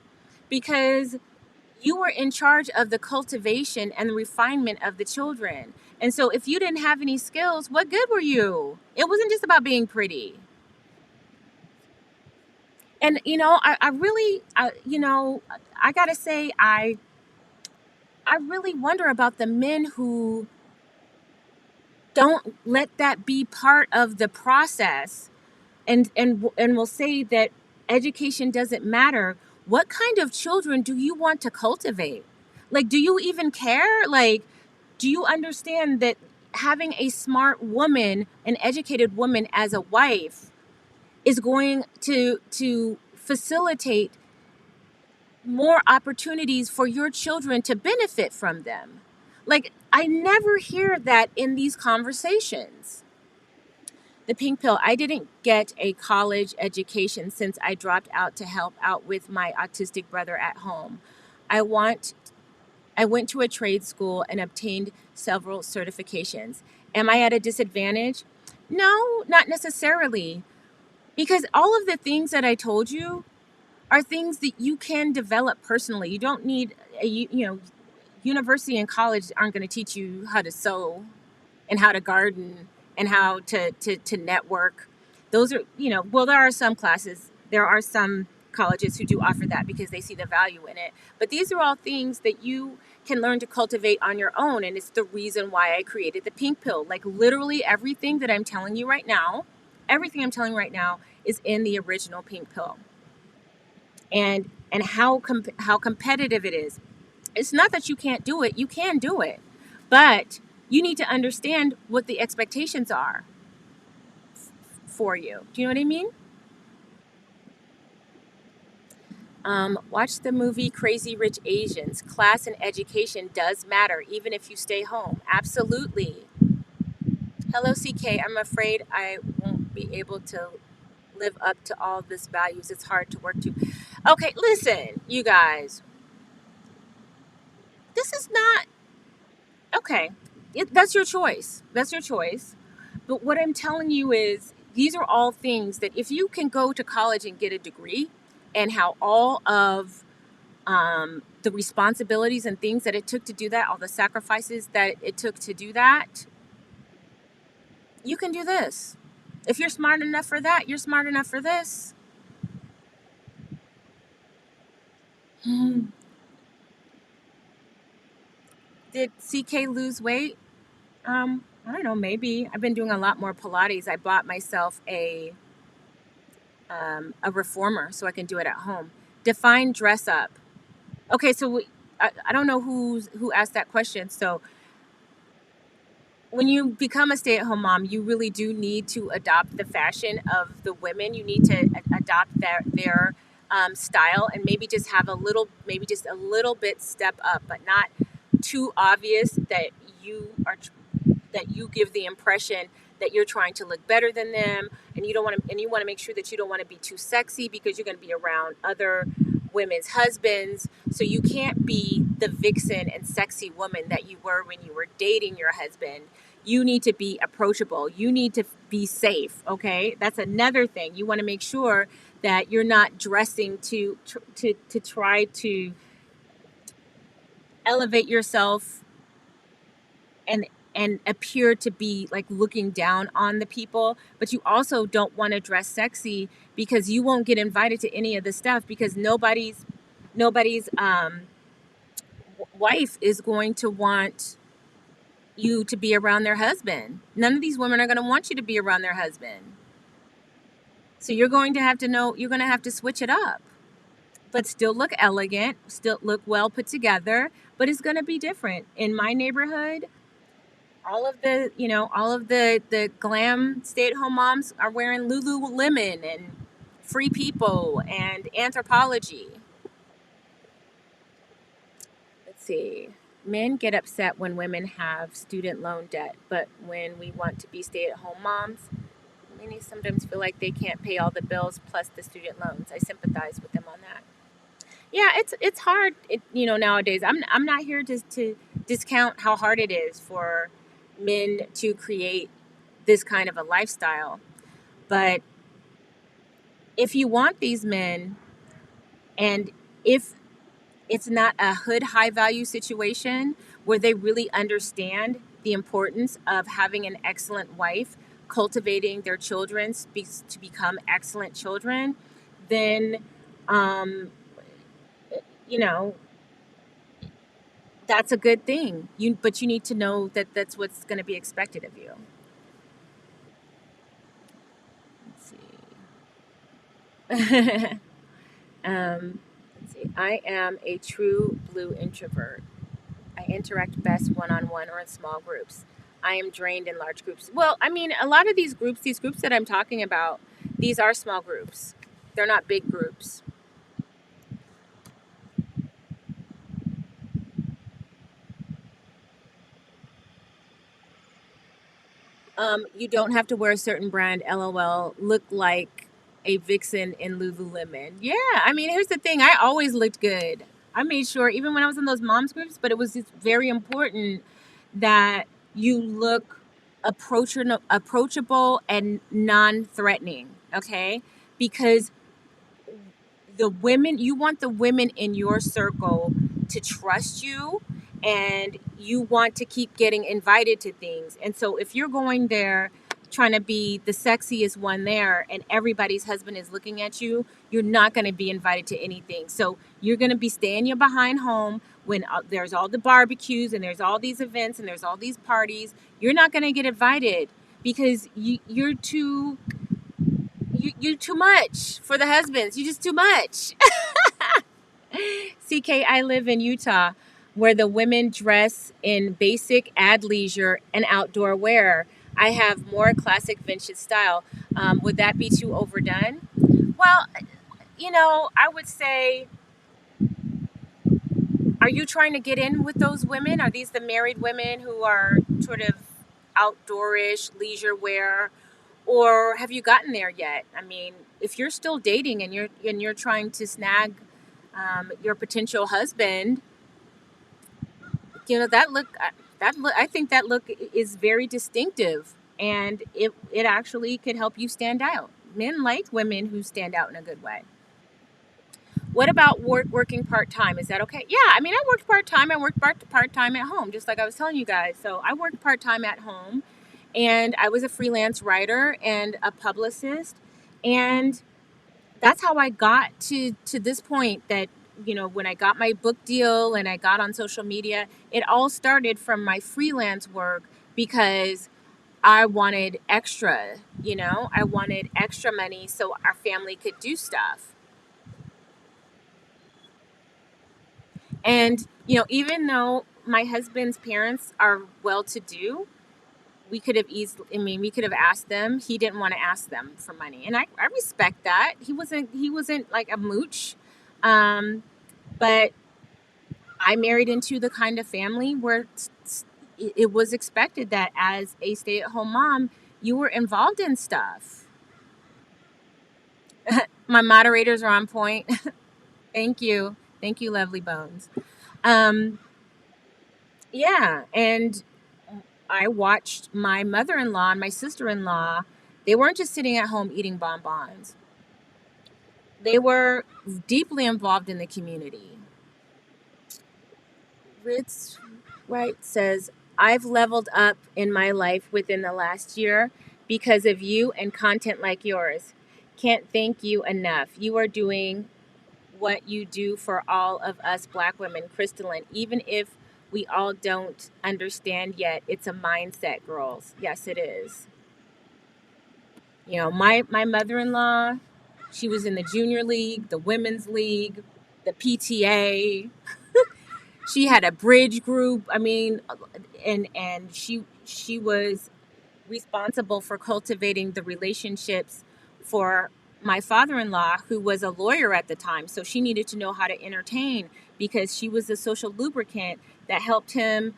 because you were in charge of the cultivation and the refinement of the children. And so if you didn't have any skills, what good were you? It wasn't just about being pretty. And, I really, I gotta say, I really wonder about the men who don't let that be part of the process, and will say that education doesn't matter. What kind of children do you want to cultivate? Like, do you even care? Like, do you understand that having a smart woman, an educated woman as a wife, is going to facilitate more opportunities for your children to benefit from them? Like, I never hear that in these conversations. The pink pill. I didn't get a college education since I dropped out to help out with my autistic brother at home. I want I went to a trade school and obtained several certifications. Am I at a disadvantage? No, not necessarily, because all of the things that I told you are things that you can develop personally. You don't need university and college aren't going to teach you how to sew and how to garden and how to network. Those are, well, there are some classes, there are some colleges who do offer that because they see the value in it. But these are all things that you can learn to cultivate on your own. And it's the reason why I created the pink pill. Like, literally everything that I'm telling you right now, everything I'm telling you right now is in the original pink pill. And how competitive it is. It's not that you can't do it, you can do it. But you need to understand what the expectations are for you. Do you know what I mean? Watch the movie Crazy Rich Asians. Class and education does matter, even if you stay home. Absolutely. Hello, CK. I'm afraid I won't be able to live up to all this values. It's hard to work to. Okay, listen, you guys. This is not okay. That's your choice. That's your choice. But what I'm telling you is, these are all things that if you can go to college and get a degree, and how all of the responsibilities and things that it took to do that, all the sacrifices that it took to do that, you can do this. If you're smart enough for that, you're smart enough for this. Did CK lose weight? I don't know, maybe. I've been doing a lot more Pilates. I bought myself a reformer so I can do it at home. Define dress up. Okay, so I don't know who asked that question. So when you become a stay-at-home mom, you really do need to adopt the fashion of the women. You need to adopt their style, and maybe just have maybe just a little bit step up, but not too obvious that you give the impression that you're trying to look better than them, and you want to make sure that you don't want to be too sexy because you're going to be around other women's husbands. So you can't be the vixen and sexy woman that you were when you were dating your husband. You need to be approachable. You need to be safe. Okay, that's another thing. You want to make sure that you're not dressing to try to elevate yourself and appear to be like looking down on the people, but you also don't want to dress sexy because you won't get invited to any of the stuff, because nobody's wife is going to want you to be around their husband. None of these women are going to want you to be around their husband. So you're going to have to switch it up, but still look elegant, still look well put together, but it's going to be different. In my neighborhood, all of the glam stay-at-home moms are wearing Lululemon and Free People and Anthropology. Let's see. Men get upset when women have student loan debt, but when we want to be stay-at-home moms, many sometimes feel like they can't pay all the bills plus the student loans. I sympathize with them on that. Yeah, it's hard. Nowadays. I'm not here to discount how hard it is for men to create this kind of a lifestyle. But if you want these men, and if it's not a hood high value situation where they really understand the importance of having an excellent wife, cultivating their children to become excellent children, then, um, you know, that's a good thing. But you need to know that that's what's going to be expected of you. Let's see. Let's see. I am a true blue introvert. I interact best one on one or in small groups. I am drained in large groups. Well, I mean, a lot of these groups that I'm talking about, these are small groups. They're not big groups. You don't have to wear a certain brand, LOL, look like a vixen in Lululemon. Yeah, I mean, here's the thing. I always looked good. I made sure, even when I was in those moms groups, but it was just very important that you look approachable and non-threatening, okay? Because you want the women in your circle to trust you, and you want to keep getting invited to things. And so if you're going there trying to be the sexiest one there and everybody's husband is looking at you, you're not going to be invited to anything. So you're going to be staying your behind home when there's all the barbecues and there's all these events and there's all these parties. You're not going to get invited because you're too much for the husbands. You're just too much. CK, I live in Utah, where the women dress in basic athleisure and outdoor wear. I have more classic vintage style. Would that be too overdone? Well, I would say, are you trying to get in with those women? Are these the married women who are sort of outdoorish, leisure wear? Or have you gotten there yet? I mean, if you're still dating and you're trying to snag your potential husband, that look, I think that look is very distinctive, and it actually could help you stand out. Men like women who stand out in a good way. What about working part-time? Is that okay? Yeah, I mean, I worked part-time. I worked part-time at home, just like I was telling you guys. So I worked part-time at home, and I was a freelance writer and a publicist. And that's how I got to this point that, when I got my book deal and I got on social media, it all started from my freelance work because I wanted extra, I wanted extra money so our family could do stuff. And, even though my husband's parents are well to do, we could have asked them. He didn't want to ask them for money. And I respect that. He wasn't like a mooch. Um, but I married into the kind of family where it was expected that as a stay-at-home mom, you were involved in stuff. My moderators are on point. Thank you, lovely bones. Um, yeah, and I watched my mother-in-law and my sister-in-law. They weren't just sitting at home eating bonbons. They were deeply involved in the community. Ritz Wright says, I've leveled up in my life within the last year because of you and content like yours. Can't thank you enough. You are doing what you do for all of us Black women, Crystalline. Even if we all don't understand yet, it's a mindset, girls. Yes, it is. My mother-in-law, she was in the junior league, the women's league, the PTA. She had a bridge group. I mean, and she was responsible for cultivating the relationships for my father-in-law, who was a lawyer at the time. So she needed to know how to entertain because she was the social lubricant that helped him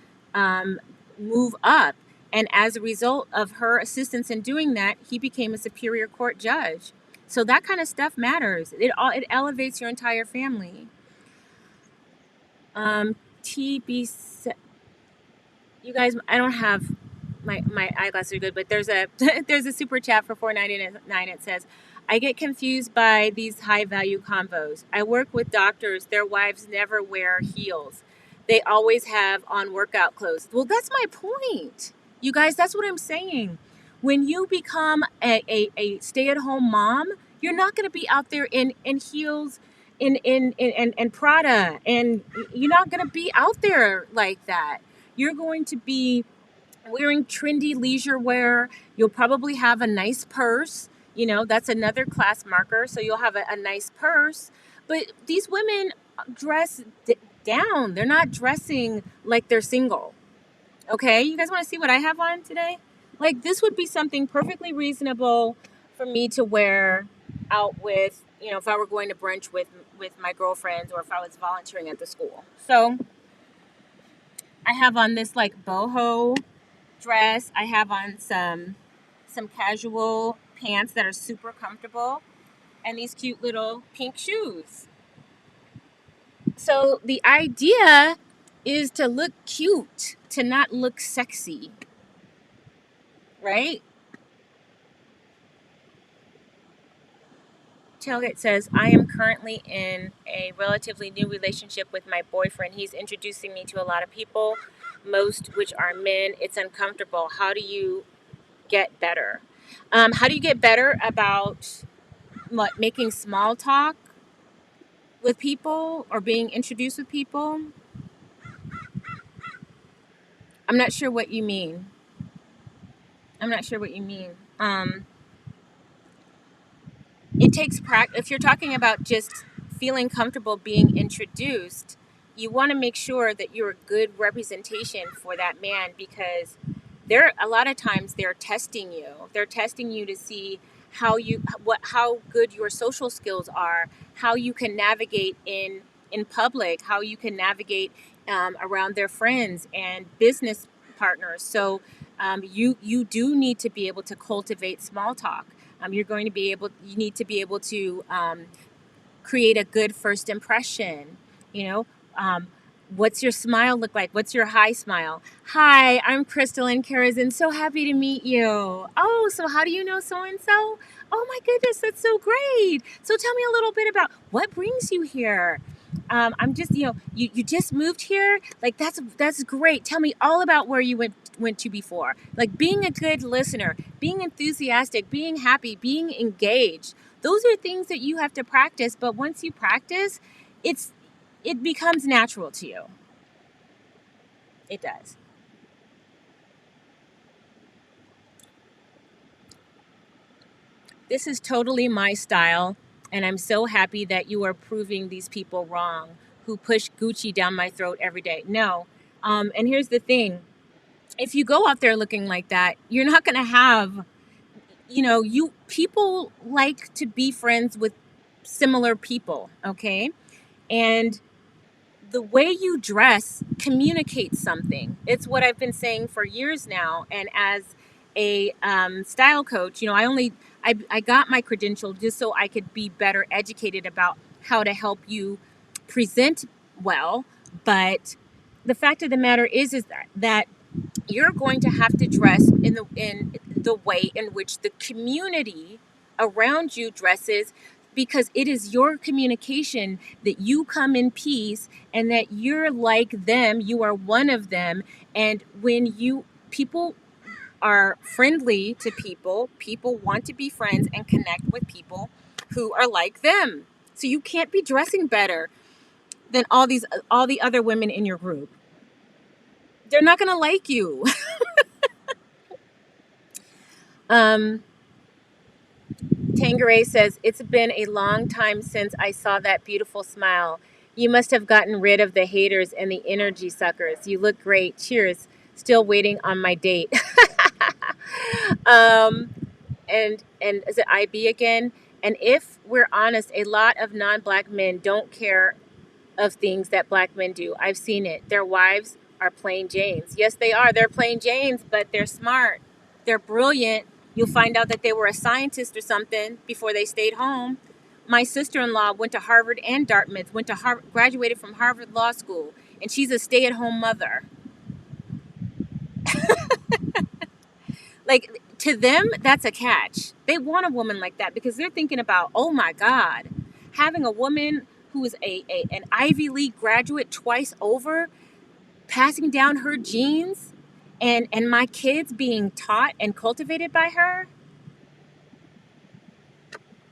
move up. And as a result of her assistance in doing that, he became a superior court judge. So that kind of stuff matters. It elevates your entire family. TB, you guys, I don't have my eyeglasses are good, but there's a there's a super chat for $4.99. It says, I get confused by these high value combos. I work with doctors. Their wives never wear heels. They always have on workout clothes. Well, that's my point. You guys, that's what I'm saying. When you become a stay-at-home mom, you're not going to be out there in heels and Prada, and you're not going to be out there like that. You're going to be wearing trendy leisure wear. You'll probably have a nice purse. That's another class marker. So you'll have a nice purse. But these women dress down. They're not dressing like they're single. Okay, you guys want to see what I have on today? Like, this would be something perfectly reasonable for me to wear out with, if I were going to brunch with my girlfriends, or if I was volunteering at the school. So I have on this like boho dress. I have on some casual pants that are super comfortable, and these cute little pink shoes. So the idea is to look cute, to not look sexy, right? Tailgate says, I am currently in a relatively new relationship with my boyfriend. He's introducing me to a lot of people, most which are men. It's uncomfortable. How do you get better? How do you get better about making small talk with people or being introduced with people? I'm not sure what you mean. It takes practice. If you're talking about just feeling comfortable being introduced, you want to make sure that you're a good representation for that man, because a lot of times they're testing you. They're testing you to see how good your social skills are, how you can navigate in public, how you can navigate around their friends and business partners. So you do need to be able to cultivate small talk. You need to be able to create a good first impression. You know, what's your smile look like? What's your hi smile? Hi, I'm Crystal and Karazin. So happy to meet you. Oh, so how do you know so and so? Oh my goodness, that's so great. So tell me a little bit about what brings you here. I'm just, you just moved here. Like that's great. Tell me all about where you went to before. Like, being a good listener, being enthusiastic, being happy, being engaged. Those are things that you have to practice. But once you practice, it becomes natural to you. It does. This is totally my style, and I'm so happy that you are proving these people wrong who push Gucci down my throat every day. No. And here's the thing. If you go out there looking like that, you're not going to have, people like to be friends with similar people, okay? And the way you dress communicates something. It's what I've been saying for years now. And as a style coach, I got my credential just so I could be better educated about how to help you present well. But the fact of the matter is that you're going to have to dress in the way in which the community around you dresses, because it is your communication that you come in peace and that you're like them, you are one of them. And when people are friendly to people want to be friends and connect with people who are like them. So you can't be dressing better than all the other women in your group. They're not going to like you. Tangeray says, it's been a long time since I saw that beautiful smile. You must have gotten rid of the haters and the energy suckers. You look great. Cheers. Still waiting on my date. And is it IB again? And if we're honest, a lot of non-black men don't care of things that black men do. I've seen it. Their wives are plain Janes. Yes, they are. They're plain Janes, but they're smart. They're brilliant. You'll find out that they were a scientist or something before they stayed home. My sister-in-law went to Harvard and Dartmouth, graduated from Harvard Law School, and she's a stay-at-home mother. Like, to them, that's a catch. They want a woman like that because they're thinking about, oh my God, having a woman who is an Ivy League graduate twice over, passing down her genes, and my kids being taught and cultivated by her.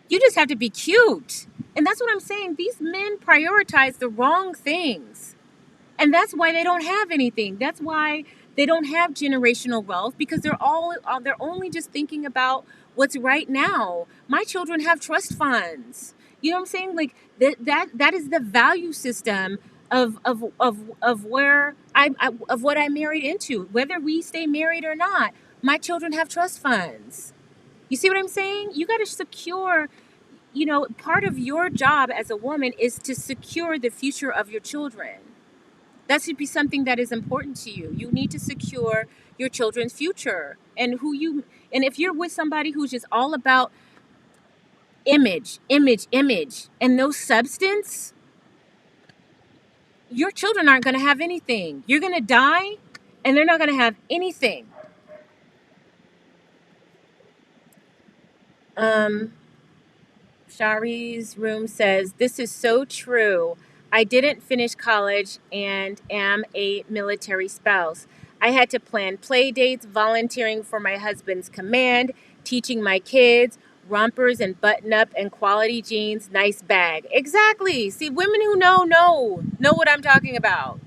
You just have to be cute. And that's what I'm saying. These men prioritize the wrong things. And that's why they don't have anything. That's why they don't have generational wealth, because they're only just thinking about what's right now. My children have trust funds. You know what I'm saying? Like that is the value system of where of what I married into. Whether we stay married or not, my children have trust funds. You see what I'm saying? You got to secure, part of your job as a woman is to secure the future of your children. That should be something that is important to you. You need to secure your children's future. And if you're with somebody who's just all about image, image, image, and no substance, your children aren't going to have anything. You're going to die and they're not going to have anything. Shari's room says, "This is so true. I didn't finish college and am a military spouse. I had to plan play dates, volunteering for my husband's command, teaching my kids, rompers and button up and quality jeans, nice bag." Exactly. See, women who know what I'm talking about.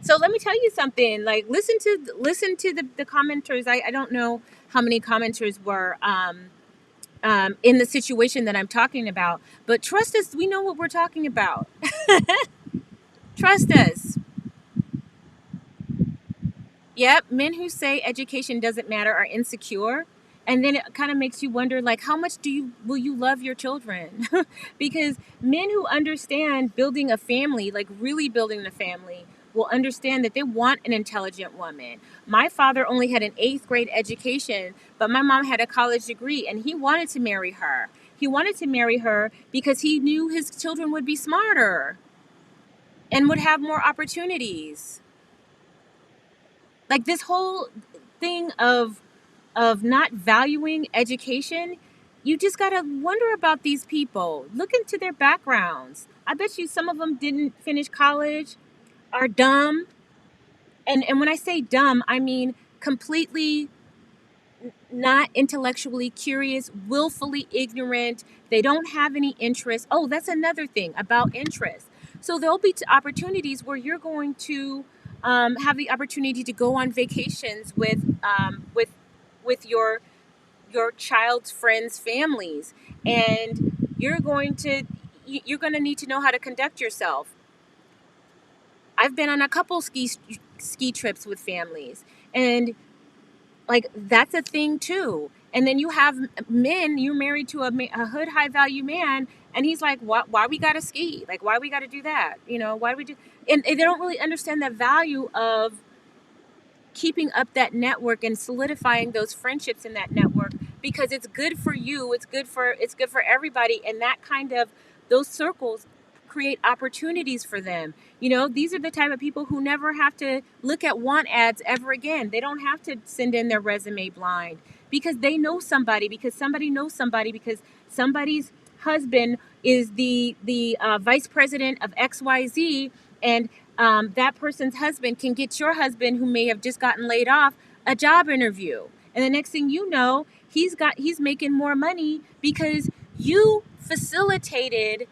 So let me tell you something. Like, listen to the commenters. I don't know how many commenters were in the situation that I'm talking about. But trust us, we know what we're talking about. Trust us. Yep, men who say education doesn't matter are insecure. And then it kind of makes you wonder, like, how much will you love your children? Because men who understand building a family, like really building the family, will understand that they want an intelligent woman. My father only had an 8th grade education, but my mom had a college degree, and he wanted to marry her. He wanted to marry her because he knew his children would be smarter and would have more opportunities. Like, this whole thing of not valuing education, you just got to wonder about these people. Look into their backgrounds. I bet you some of them didn't finish college, are dumb. And when I say dumb, I mean completely not intellectually curious, willfully ignorant. They don't have any interest. Oh, that's another thing about interest. So there'll be opportunities where you're going to have the opportunity to go on vacations with your child's friends' families, and you're going to need to know how to conduct yourself. I've been on a couple ski trips with families, and like, that's a thing too. And then you have men, you're married to a hood high value man, and he's like, why we gotta ski? Like, why we gotta do that? Why do we do? And they don't really understand the value of keeping up that network and solidifying those friendships in that network, because it's good for you, it's good for everybody, and that kind of, those circles create opportunities for them. These are the type of people who never have to look at want ads ever again. They don't have to send in their resume blind, because they know somebody, because somebody knows somebody, because somebody's husband is the vice president of XYZ, and that person's husband can get your husband, who may have just gotten laid off, a job interview. And the next thing you know, he's making more money because you facilitated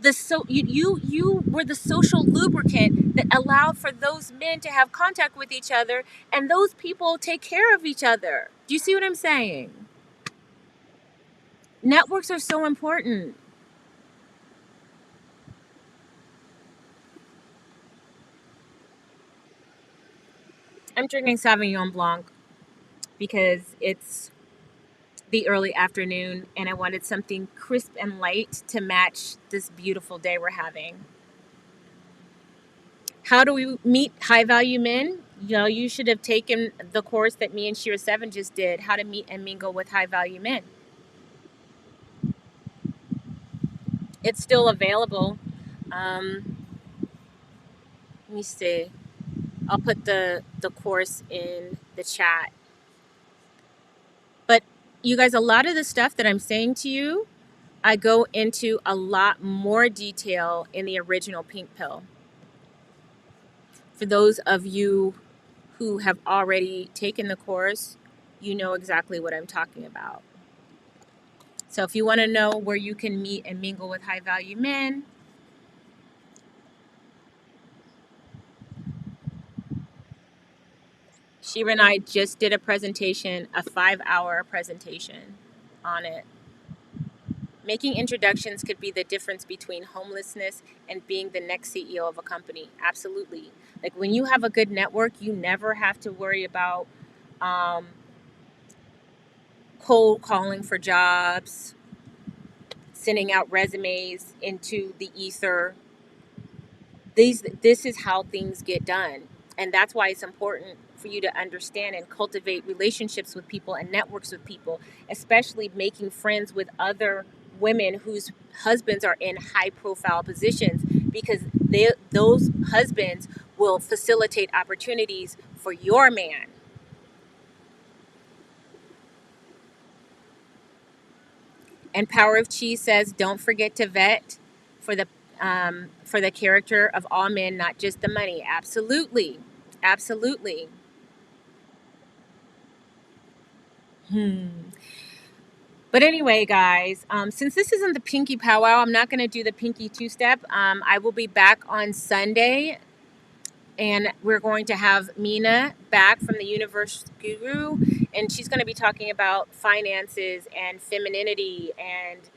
you were the social lubricant that allowed for those men to have contact with each other, and those people take care of each other. Do you see what I'm saying? Networks are so important. I'm drinking Sauvignon Blanc because it's the early afternoon and I wanted something crisp and light to match this beautiful day we're having. How do we meet high value men? You should have taken the course that me and Shira 7 just did, how to meet and mingle with high value men. It's still available. Let me see. I'll put the course in the chat. But you guys, a lot of the stuff that I'm saying to you, I go into a lot more detail in the original Pink Pill. For those of you who have already taken the course, you know exactly what I'm talking about. So if you want to know where you can meet and mingle with high value men, Shira and I just did a presentation, a 5-hour presentation on it. Making introductions could be the difference between homelessness and being the next CEO of a company. Absolutely. Like when you have a good network, you never have to worry about um, cold calling for jobs, sending out resumes into the ether. This is how things get done, and that's why it's important for you to understand and cultivate relationships with people and networks with people, especially making friends with other women whose husbands are in high profile positions, because those husbands will facilitate opportunities for your man. And Power of Chi says, don't forget to vet for the character of all men, not just the money. Absolutely, absolutely. But anyway, guys, since this isn't the Pinky Powwow, I'm not going to do the Pinky two-step. I will be back on Sunday, and we're going to have Mina back from the Universe Guru, and she's going to be talking about finances and femininity and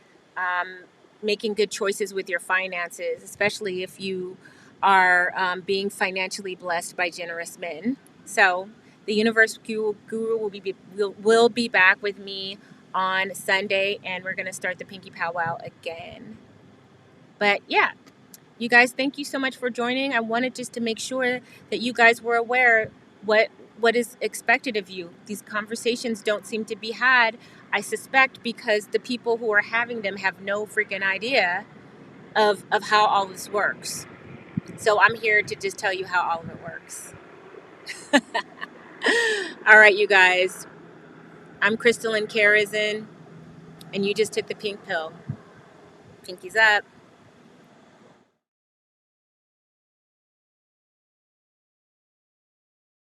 making good choices with your finances, especially if you are being financially blessed by generous men. So the Universe Guru will be back with me on Sunday, and we're going to start the Pinky Powwow again. But yeah, you guys, thank you so much for joining. I wanted just to make sure that you guys were aware what what is expected of you. These conversations don't seem to be had, I suspect, because the people who are having them have no freaking idea of how all this works. So I'm here to just tell you how all of it works. All right, you guys. I'm Crystalline Karazin, and you just took the pink pill. Pinkies up.